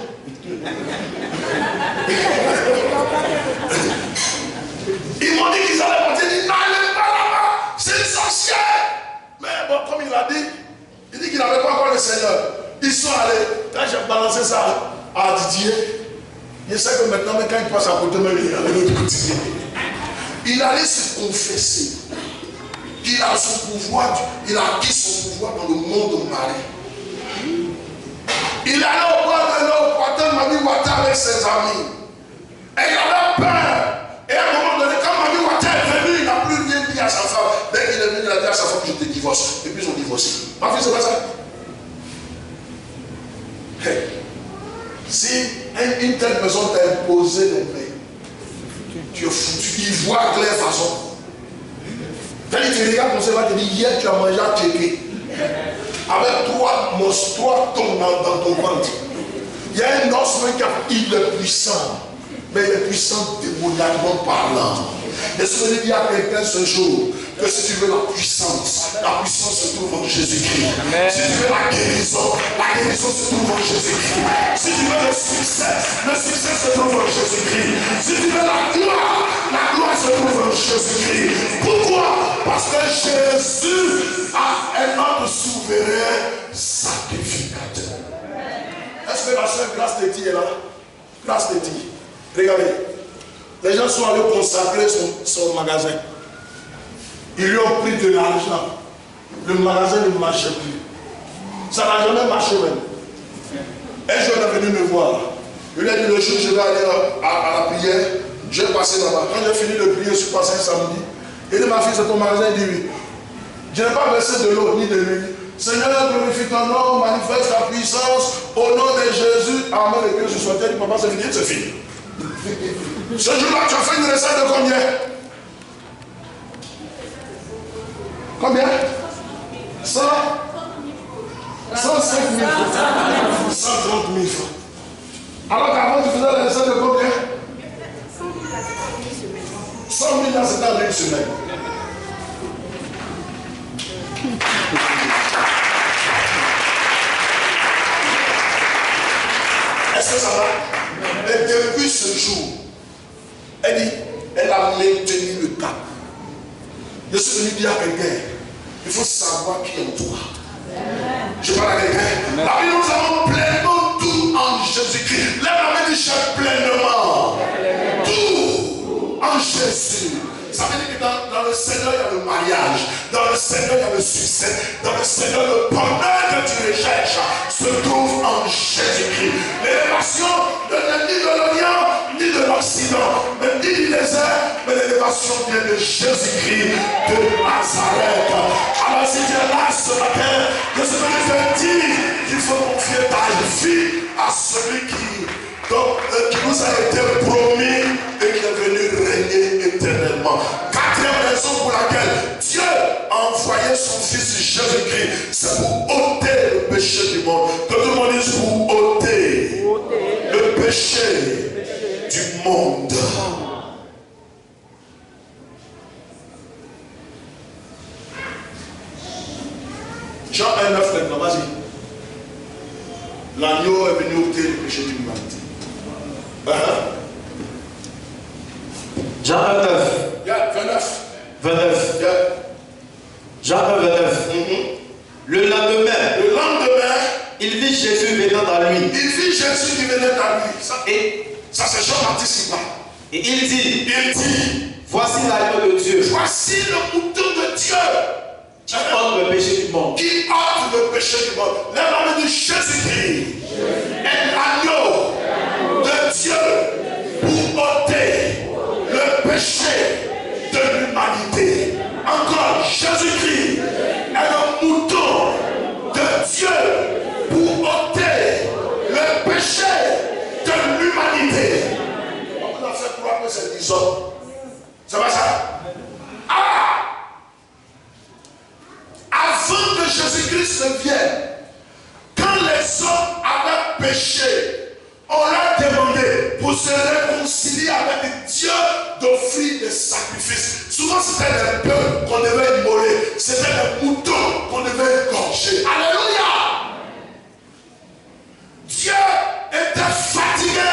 S1: Ils m'ont dit qu'ils allaient partir. Ils disent, n'allez pas là-bas, c'est une sorcière. Mais bon, comme il a dit, il dit qu'il n'avait pas encore le Seigneur. Ils sont allés. Quand j'ai balancé ça à Didier, je sais que maintenant, quand il passe à côté de lui, il allait l'autre côté. Il allait se confesser qu'il a son pouvoir, il a acquis son pouvoir dans le monde marié. Il allait au bord de l'eau, portant Mami Wata avec ses amis. Et il avait peur. Et à un moment donné, quand Mami Wata est venu, il n'a plus rien dit à sa femme. Dès qu'il est venu, il a dit à sa femme, je te divorce. Et puis ils ont divorcé. Ma fille, c'est pas ça. Hey. Si une telle personne t'a imposé les mains, tu es foutu. Il voit clair façon. Quand il te regarde comme ça, il va te dire, hier tu as mangé à Tchéké. Avec 3 tombent dans ton ventre. Il y a un os qui est puissant. Mais il est puissant démoniaquement parlant. Et ce que je dis à quelqu'un ce jour, que si tu veux la puissance se trouve en Jésus-Christ. Si tu veux la guérison se trouve en Jésus-Christ. Si tu veux le succès se trouve en Jésus-Christ. Si tu veux la gloire se trouve en Jésus-Christ. Pourquoi? Parce que Jésus est notre souverain sacrificateur. Est-ce que la sœur Grâce Téti est là? Grâce Téti. Regardez. Les gens sont allés consacrer son magasin. Ils lui ont pris de l'argent. Le magasin ne marchait plus. Ça n'a jamais marché même. Un jour, il est venu me voir. Il a dit, le jour où je vais aller à la prière, je vais passer là-bas. Quand j'ai fini de prier, je suis passé un samedi. Il dit, ma fille, c'est ton magasin? Il dit, oui. Je n'ai pas versé de l'eau ni de l'huile. Seigneur, glorifie ton nom, manifeste ta puissance au nom de Jésus. Amen. Et que je sois dit, papa, c'est fini, c'est fini. Ce jour-là, tu as fait une recette de combien? Combien? 100? 105 000 francs. 130 000 francs. Alors qu'avant, tu faisais les recettes de combien? 100 000 là, c'était en une semaine. Est-ce que ça va? Et depuis ce jour, elle dit, elle a maintenu le cap. Je suis venu dire à quelqu'un, il faut savoir qui est en toi. Je parle à quelqu'un. La Bible, nous avons pleinement tout en Jésus-Christ. Lève la main du chef pleinement. Tout en Jésus. Ça veut dire que dans le Seigneur, il y a le mariage. Dans le Seigneur, il y a le succès. Dans le Seigneur, le bonheur que tu recherches se trouve en Jésus-Christ. L'élévation ne vient ni de l'Orient, ni de l'Occident, mais ni du désert, mais l'élévation vient de Jésus-Christ de Nazareth. Alors si tu es là ce matin, que ce que je te dis, il faut confier ta vie à celui qui nous a été promis et qui est venu régner éternellement. Quatrième raison pour laquelle Dieu a envoyé son fils Jésus-Christ, c'est pour ôter le péché du monde. Que tout le monde dise pour ôter le péché du monde. Jean 1, 9, maintenant, vas-y. L'agneau est venu ôter le péché de l'humanité.
S2: Jean 1, 9.
S1: Yeah, 29.
S2: 29.
S1: Yeah.
S2: Jean 1, 29. Le lendemain, il vit Jésus venant à lui.
S1: Il vit Jésus qui venait à lui. Ça c'est Jean-Baptiste qui parle.
S2: Et il dit, voici l'agneau de Dieu.
S1: Voici le mouton de Dieu.
S2: Qui ôte le péché du monde.
S1: Qui ôte le péché du monde. Lève la main de Jésus-Christ. Est l'agneau de Dieu pour ôter le péché de l'humanité. Encore, Jésus-Christ est le mouton de Dieu pour ôter le péché de l'humanité. On vous a fait croire que c'est 10 hommes. C'est pas ça? Ah! Avant que Jésus-Christ ne vienne, quand les hommes avaient péché, on leur demandait pour se réconcilier avec Dieu d'offrir des sacrifices. Souvent c'était des bœufs qu'on devait immoler, c'était des moutons qu'on devait égorger. Alléluia! Dieu était fatigué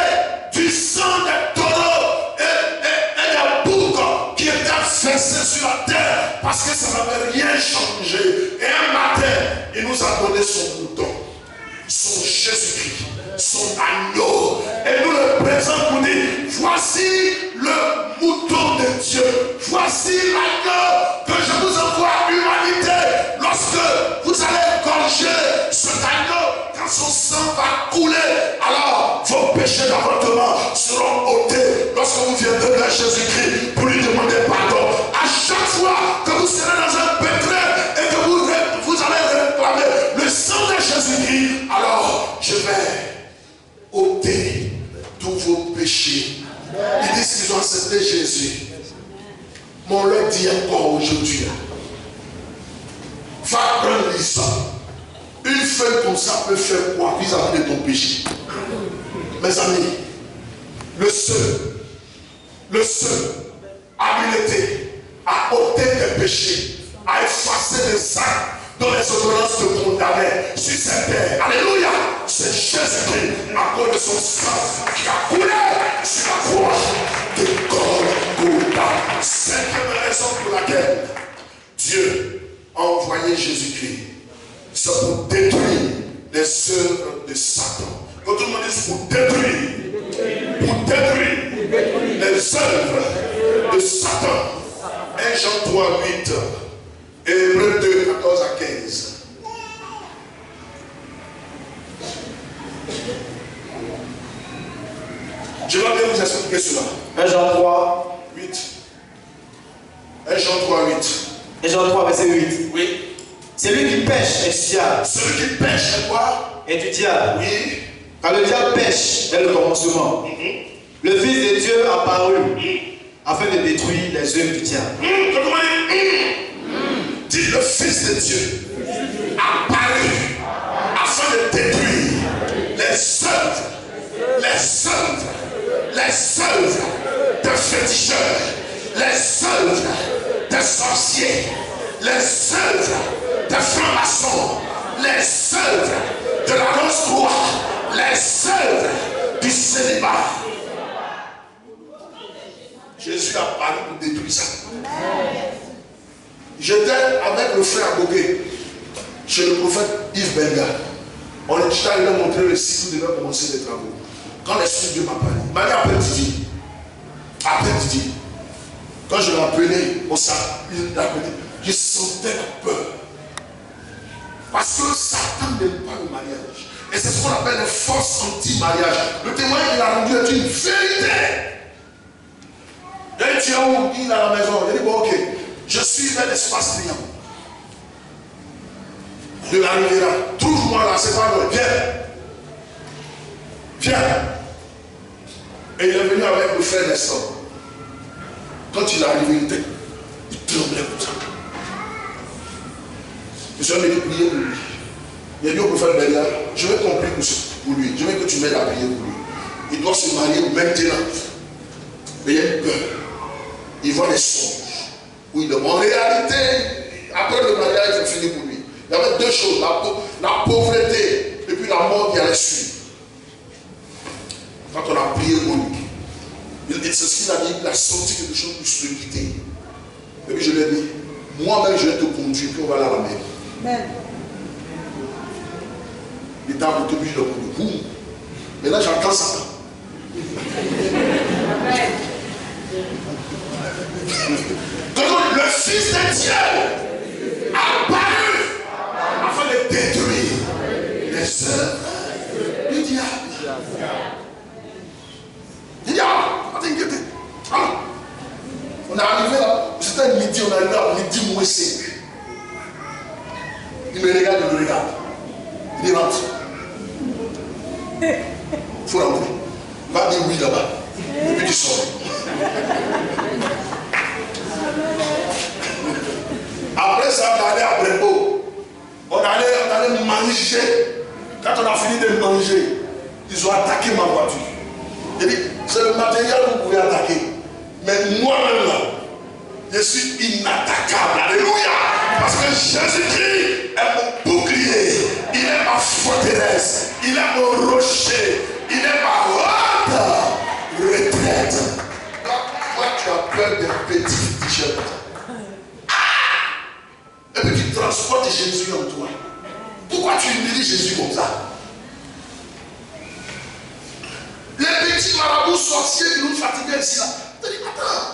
S1: du sang des taureaux et des boucs qui étaient versés sur la terre parce que ça n'avait rien changé. Et un matin, il nous a donné son mouton, son Jésus-Christ, son agneau. Et nous le présentons pour dire, voici le mouton de Dieu. Voici l'agneau que je vous envoie à l'humanité. Lorsque vous allez égorger cet agneau, quand son sang va couler, alors vos péchés d'avortement seront ôtés. Lorsque vous viendrez vers Jésus-Christ pour lui demander pardon, à chaque fois que vous serez dans un pétrin et que vous allez réclamer le sang de Jésus-Christ, alors je vais ôter tous vos péchés. Ils disent qu'ils ont accepté Jésus. Mais on leur dit encore aujourd'hui, va prendre l'histoire. Une feuille comme ça peut faire quoi vis-à-vis de ton péché? Mes amis, le seul habilité à ôter des péchés, à effacer les actes dont les ordonnances te condamnaient sur cette terre. Alléluia! C'est Jésus-Christ, à cause de son sang qui a coulé sur la croix de Golgotha. Cinquième raison pour laquelle Dieu a envoyé Jésus-Christ, c'est pour détruire les œuvres de Satan. Quand tout le monde dit pour détruire les œuvres de Satan. 1 Jean 3, 8 et Hébreux 2, 14 à 15. Je vais bien vous expliquer cela.
S2: 1 Jean 3,
S1: 8. 1 Jean 3, 8.
S2: 1 Jean 3, verset 8.
S1: Oui.
S2: Celui qui pêche est du diable.
S1: Celui qui pêche est quoi?
S2: Est du diable.
S1: Oui.
S2: Car le diable pêche dès le commencement. Le Fils de Dieu apparu afin de détruire les œuvres du diable.
S1: Dis le Fils de Dieu apparu afin de détruire les œuvres le prophète Yves Benga. On est allé leur montrer le site où devait commencer les travaux. Quand l'Esprit de Dieu m'a parlé, il m'a dit après Didier. Après Didier. Quand je l'ai appelé au appelé, je sentais la peur. Parce que Satan n'aime pas le mariage. Et c'est ce qu'on appelle les forces anti-mariage. Le témoignage qu'il a rendu est une vérité. Il y a un tiens où il est à la maison. Il dit bon, ok, je suis vers l'espace client. De la Riviera. Trouve-moi là, c'est pas vrai. Viens. Viens. Et il est venu avec le frère Nestor. Quand il est arrivé, il tremblait comme ça. Je suis allé prier pour lui. Il a dit au prophète Bélia, je vais compris pour lui. Je veux que tu m'aides à prier pour lui. Il doit se marier maintenant. Mais il y a une peur. Il voit des songes. Où il en réalité, après le mariage, c'est fini pour lui. Il y avait deux choses, la pauvreté et puis la mort qui allait suivre. Quand on a prié pour lui, c'est ce qu'il a dit, il a senti quelque chose pour se quitter. Et puis je lui ai dit, moi-même je vais te conduire, puis on va aller à la mer. Amen. Il était à côté de le boum. Mais là j'entends ça. Donc le Fils de Dieu a apparu afin de détruire les œuvres du diable. Il dit, ah, t'inquiète. On est arrivé là, c'était midi, on est arrivé à midi moins 5. Il me regarde, il me regarde. Il dit, rentre. Il faut rentrer. Il va dire oui là-bas. Et puis tu sors. Après ça, on allait à Brébeau. On allait manger. Quand on a fini de manger, ils ont attaqué ma voiture. Il dit, c'est le matériel que vous pouvez attaquer. Mais moi-même là, je suis inattaquable. Alléluia. Parce que Jésus-Christ est mon bouclier. Il est ma forteresse. Il est mon rocher. Il est ma haute retraite. Toi, tu as peur des petits t-shirts. Et puis tu transportes Jésus en toi. Pourquoi tu humilies Jésus comme ça? Les petits marabouts sorciers qui nous fatiguent ici là. Tu dis, attends.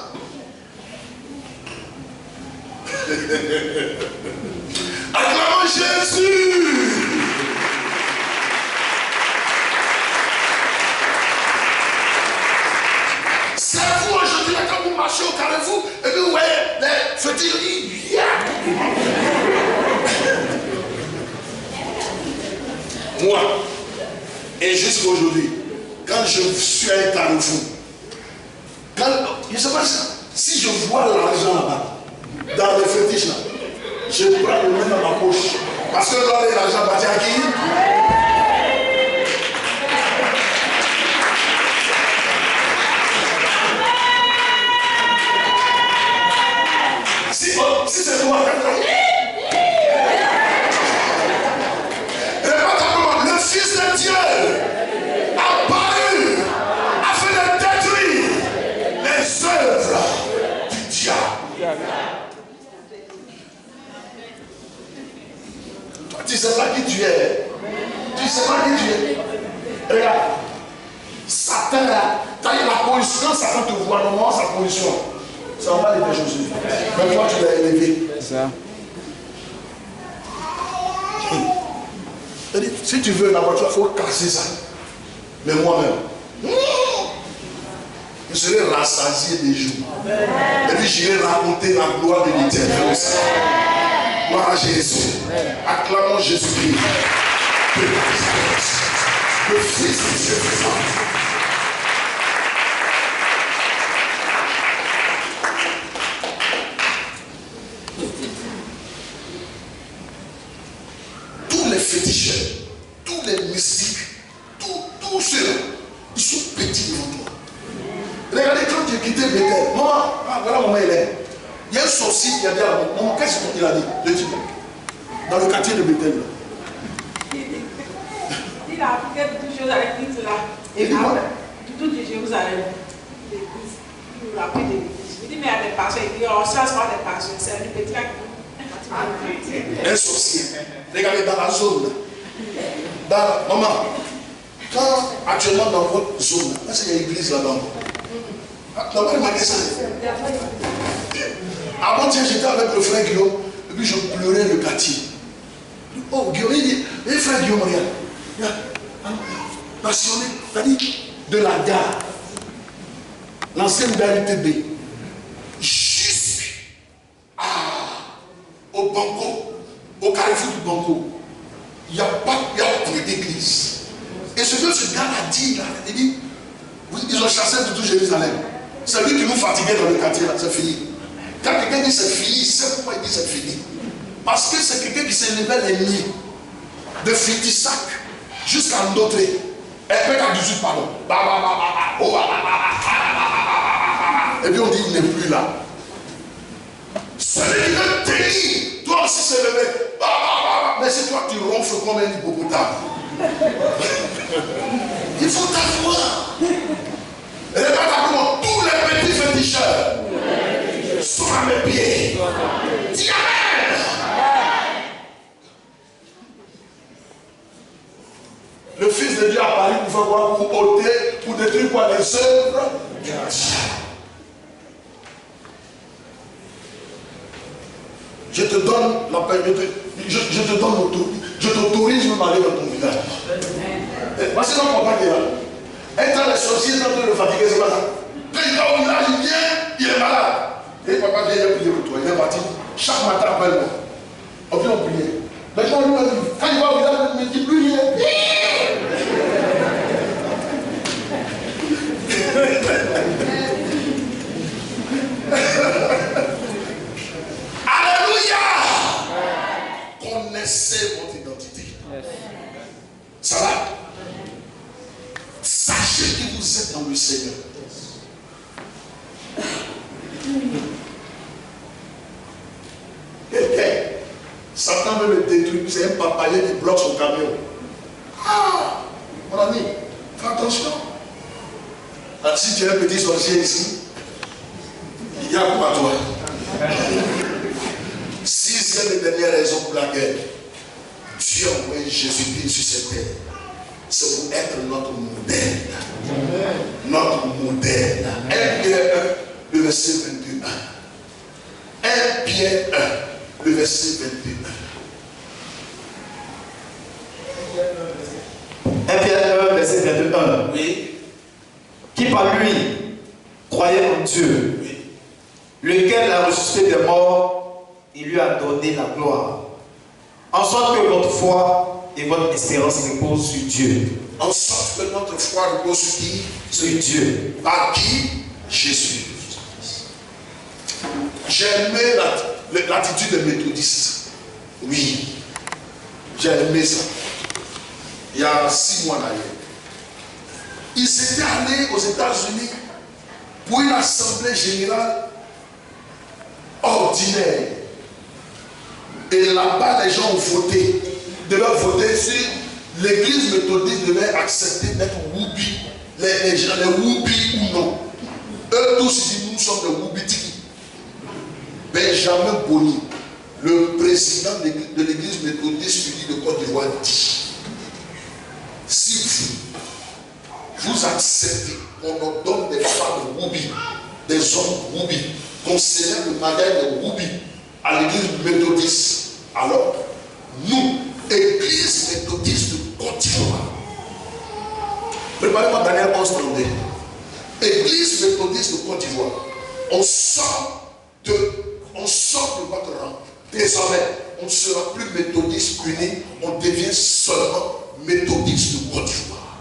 S1: Acclamons Jésus. C'est vous aujourd'hui quand vous marchez au carrefour et puis vous voyez les féticheries. Moi, et jusqu'à aujourd'hui, quand je suis à un carrefour, je ne sais pas si je vois l'argent là-bas, dans les fétiches là, je prends le main dans ma poche. Parce que là, l'argent va dire à qui? Si c'est toi, le Fils de Dieu a paru afin de détruire les œuvres du diable. Toi, tu ne sais pas qui tu es. Tu ne sais pas qui tu es. Regarde, Satan là, tu as eu la position. Quand Satan te voit, normalement sa position, ça va pas les Jésus. Mais toi, tu l'as élevé.
S3: C'est ça.
S1: Si tu veux la voiture, il faut casser ça. Mais moi-même, je serai rassasié des jours. Et puis j'irai raconter la gloire de l'Éternel aussi. Gloire à Jésus. Acclamons Jésus-Christ. Le Fils de Dieu. Tous les féticheurs, tous les mystiques, tous ceux-là, ils sont petits devant toi. Regardez, quand tu as quitté Bethel, maman, voilà maman Hélène. Il y a un sorcier qui a dit à maman, qu'est-ce qu'il a dit? Je dis, dans le quartier de Bethel.
S4: Il a appliqué toutes choses avec tout cela.
S1: Et
S4: tout de Jérusalem. Il a pris des l'église. Il dit, mais il y a des pasteurs. Il dit, oh, ça, c'est pas des pasteurs, c'est des petits qui
S1: Un sorcier. Regardez dans la zone. Maman, quand actuellement dans votre zone, est-ce qu'il y a une église là-bas? Avant-hier, j'étais avec le frère Guillaume, et puis je pleurais le quartier. Oh, Guillaume, il dit, frère Guillaume, regarde. Passionné, c'est-à-dire de la gare, l'ancienne gare UTB, juste au Banco, au carrefour du Banco, il n'y a plus d'église. Et ce que ce gars a dit, là, il dit, ils ont chassé de tout Jérusalem. C'est lui qui nous fatiguait dans le quartier, là, c'est fini. Quand quelqu'un dit c'est fini, c'est pourquoi il dit c'est fini. Parce que c'est quelqu'un qui s'est levé les nuits, de Fitissac jusqu'à Ndotré. Et à 18, pardon. Et puis on dit il n'est plus là. Celui qui veut tenir, toi aussi s'est levé. Mais c'est toi qui ronfles comme un hippopotame. Il faut t'avoir. Regarde tous les petits féticheurs sont à mes pieds. Dis Amen. Le Fils de Dieu apparu pour faire quoi? Pour ôter, pour détruire quoi? Les œuvres du diable. Je te donne la paix, je te donne l'autorisation. Je t'autorise même à aller dans ton village. Parce que non, papa qui est là. Être les sorciers, c'est en train de le fatiguer, c'est pas ça. Quand il va au village, il vient, il est malade. Et papa vient prier pour toi, il est parti. Chaque matin, appelle-moi. On vient prier. Maintenant, quand il va au village, il ne dit plus rien. Alléluia! Connaissez votre identité. Ça va? Sachez que vous êtes dans le Seigneur. Quelqu'un, Satan veut le détruire, c'est un papayer qui bloque son camion. Ah, mon ami, fais attention. Alors, si tu es un petit sorcier ici, il y a quoi à toi? Sixième et dernière raison pour laquelle Dieu a envoyé Jésus-Christ sur cette terre, c'est pour être notre modèle. Notre modèle. 1 Pierre 1, le verset 21. 1 Pierre 1, le verset 21.
S2: 1 Pierre 1, verset 21.
S1: Oui.
S2: Qui par lui croyait en Dieu,
S1: Oui.
S2: lequel a ressuscité des morts et lui a donné la gloire. En sorte que votre foi et votre espérance reposent sur Dieu.
S1: En sorte que notre foi repose sur qui?
S2: Sur Dieu.
S1: Par qui? Jésus. J'ai aimé l'attitude des méthodistes. Oui. J'ai aimé ça. Il y a 6 mois d'ailleurs. Ils étaient allés aux États-Unis pour une assemblée générale ordinaire. Et là-bas, les gens ont voté. Devaient voter sur l'église méthodiste devait accepter d'être woubi. Les gens, les woubi ou non. Eux tous disent nous sommes des woubitiki. Benjamin Boni, le président de l'église méthodiste unie de Côte d'Ivoire, dit: si vous acceptez qu'on ordonne des femmes woubi, des hommes woubi, qu'on célèbre le mariage des woubi à l'église méthodiste, alors nous, église méthodiste de Côte d'Ivoire, préparez-moi Daniel 11:32, église méthodiste de Côte d'Ivoire, on sort de votre rang. Désormais, on ne sera plus méthodiste uni, on devient seulement méthodiste de Côte d'Ivoire.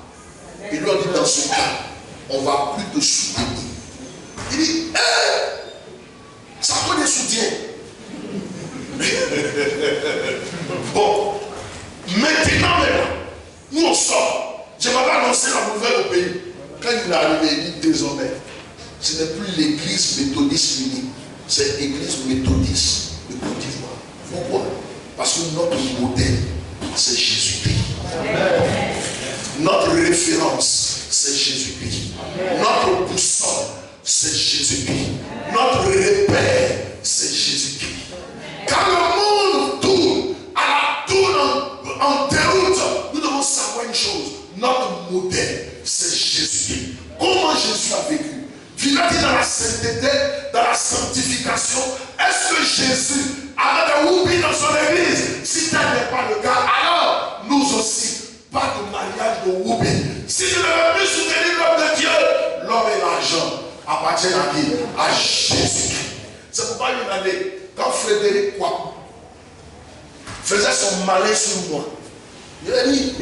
S1: Il lui a dit: dans ce cas, on ne va plus te soutenir. Il dit: ça peut des soutiens. Bon, maintenant, nous on sort. Je vais annoncer la nouvelle au pays. Quand il est arrivé, il dit: désormais, ce n'est plus l'église méthodiste unie, c'est l'église méthodiste de Côte d'Ivoire. Pourquoi? Parce que notre modèle, c'est Jésus-Christ. Notre référence, c'est Jésus-Christ. Notre boussole, c'est Jésus-Christ. Notre repère, c'est Jésus-Christ. Quand le monde appartiennent à qui? À Jésus-Christ. C'est pourquoi une année, quand Frédéric quoi faisait son malin sur moi, il a dit,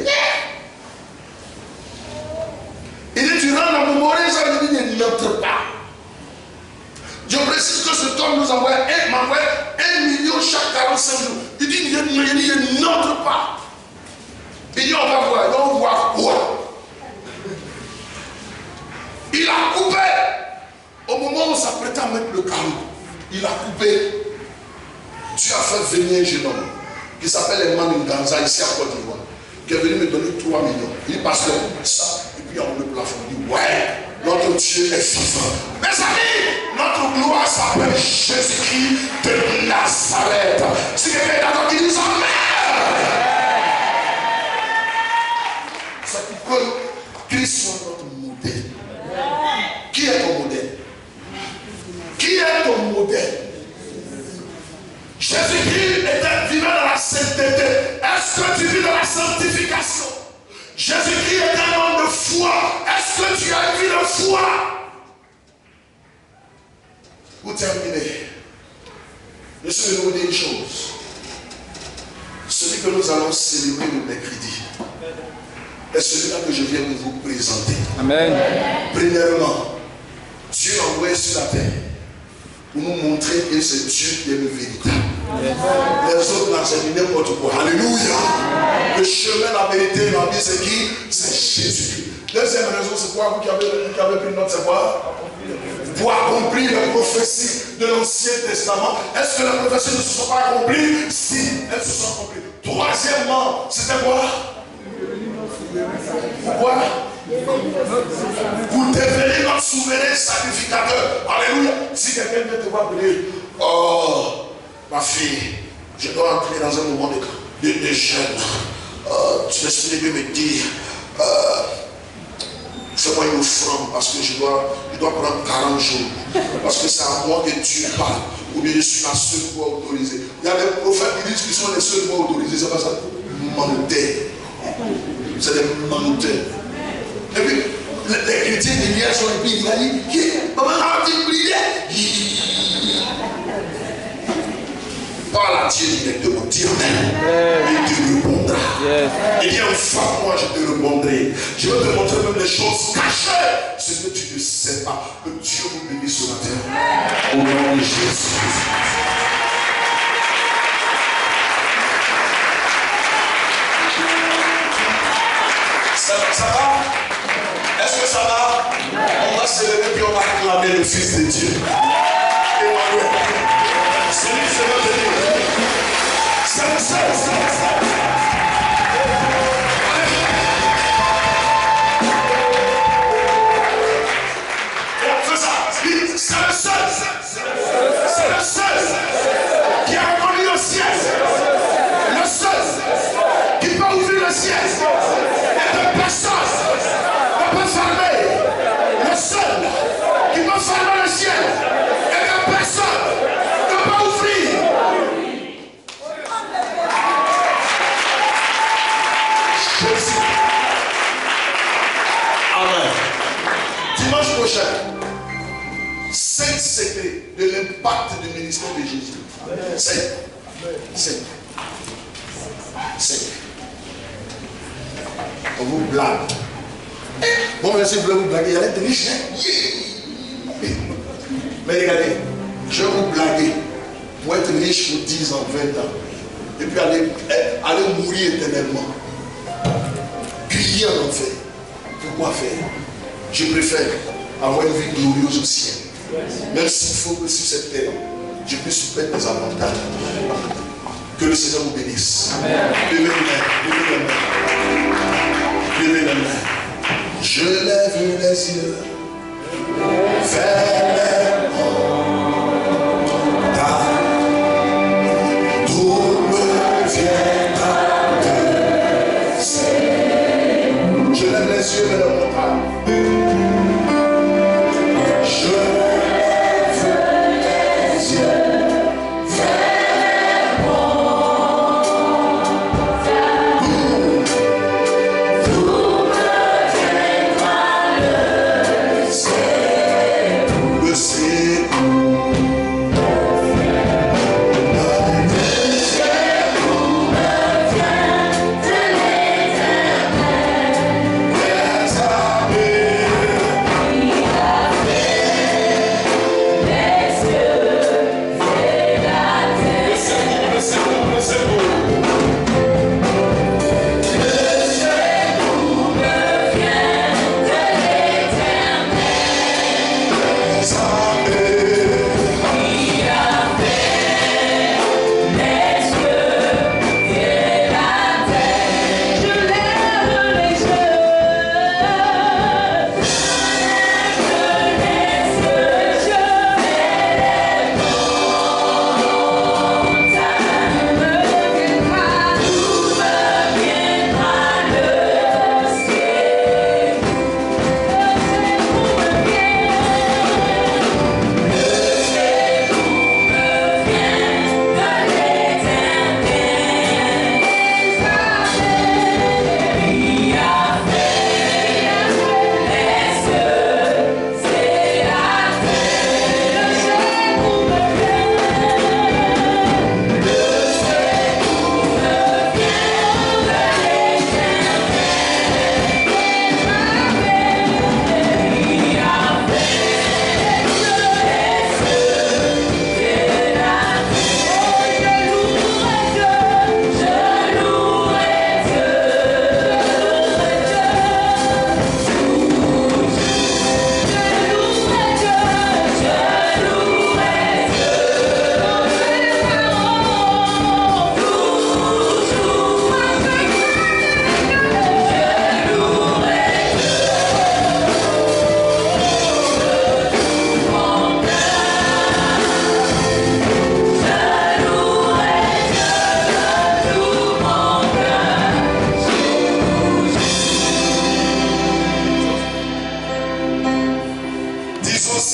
S1: il dit, tu rentres dans mon morale, ça veut dire, il n'entre pas. Je précise que cet homme nous envoie 1 million chaque 45 jours. Il dit, il n'entre pas. Il dit, on va voir. On voit quoi? Il a coupé. Au moment où on s'apprêtait à mettre le carreau, il a coupé. Dieu a fait venir un jeune homme qui s'appelle Emmanuel Ganza, ici à Côte d'Ivoire, qui est venu me donner 3 millions. Il dit, pasteur, ça. Et puis on le plafond. Il dit, ouais, notre Dieu est vivant. Mes amis, notre gloire s'appelle Jésus-Christ de Nazareth. Si quelqu'un est d'accord qui dit Amen. C'est pour que Christ soit notre modèle. Qui est ton modèle? Qui est ton modèle? Jésus-Christ était vivant dans la sainteté. Est-ce que tu vis dans la sanctification? Jésus-Christ est un homme de foi. Est-ce que tu as une vie de foi? Pour terminer, je vais vous dire une chose. Celui que nous allons célébrer le mercredi est celui-là que je viens de vous présenter.
S3: Amen.
S1: Premièrement, Dieu l'a envoyé sur la terre pour nous montrer que c'est Dieu qui est le véritable. Les autres là, c'est n'importe quoi. Alléluia. Le chemin, la vérité, la vie, c'est qui? C'est Jésus-Christ. Deuxième raison, c'est quoi? Vous qui avez pris note, c'est quoi? Pour accomplir la prophétie de l'Ancien Testament. Est-ce que les prophéties ne se sont pas accomplies? Si, elles se sont accomplies. Troisièmement, c'était quoi? Pourquoi? Pour devenir notre souverain sacrificateur. Alléluia. Si quelqu'un vient te voir dire, oh, ma fille, je dois entrer dans un moment de jeûne. Tu l'esprit de me dire, fais-moi une offrande parce que je dois prendre 40 jours. Parce que c'est à moi que Dieu parle. Ou bien je suis la seule voix autorisée. Il y a des prophètes qui disent qu'ils sont les seules voix autorisées. C'est pas ça. Menteurs. C'est des menteurs. Et puis, les chrétiens d'hier sont et puis il a dit, maman a dit prier. Parle à Dieu directement, dis Amen. Et Dieu répondra. Et bien, enfin, moi je te répondrai. Je vais te montrer même les choses cachées. Ce que tu ne sais pas. Que Dieu vous bénisse sur la terre. Au nom de Jésus. Ça va? Est-ce que ça va? On va se lever puis on va acclamer le Fils de Dieu. Emmanuel. C'est lui, c'est notre Dieu. C'est le seul, c'est le seul. Fais ça. C'est le seul. C'est le seul qui a reconnu le ciel. Le seul qui peut ouvrir le ciel. Et que personne ne peut fermer. Le seul qui peut fermer le ciel. Et que personne ne peut ouvrir. Jésus. Amen. Dimanche prochain, 5 secrets de l'impact du ministère de Jésus. 5. On vous blague. Bon, monsieur, je vais vous blaguer. Il y a des riches. Mais regardez, je vais vous blaguer pour être riche pour 10 ans, 20 ans. Et puis aller mourir éternellement. Crier en enfer. Pourquoi faire? Je préfère avoir une vie glorieuse au ciel. Même s'il faut que sur cette terre, je puisse perdre des avantages. Que le Seigneur vous bénisse. Levez les mains. Levez les mains. Je lève les yeux vers les montagnes. Tout me viendra de Seigneur. Je lève les yeux vers les montagnes. Je lève les yeux.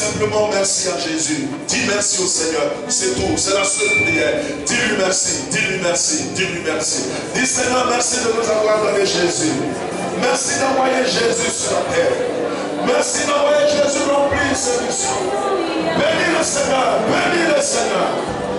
S1: simplement merci à Jésus. Dis merci au Seigneur. C'est tout. C'est la seule prière. Dis-lui merci. Dis-lui merci. Dis-lui merci. Dis Seigneur, merci de nous avoir donné Jésus. Merci d'envoyer Jésus sur la terre. Merci d'envoyer Jésus remplir ses missions. Bénis le Seigneur. Bénis le Seigneur.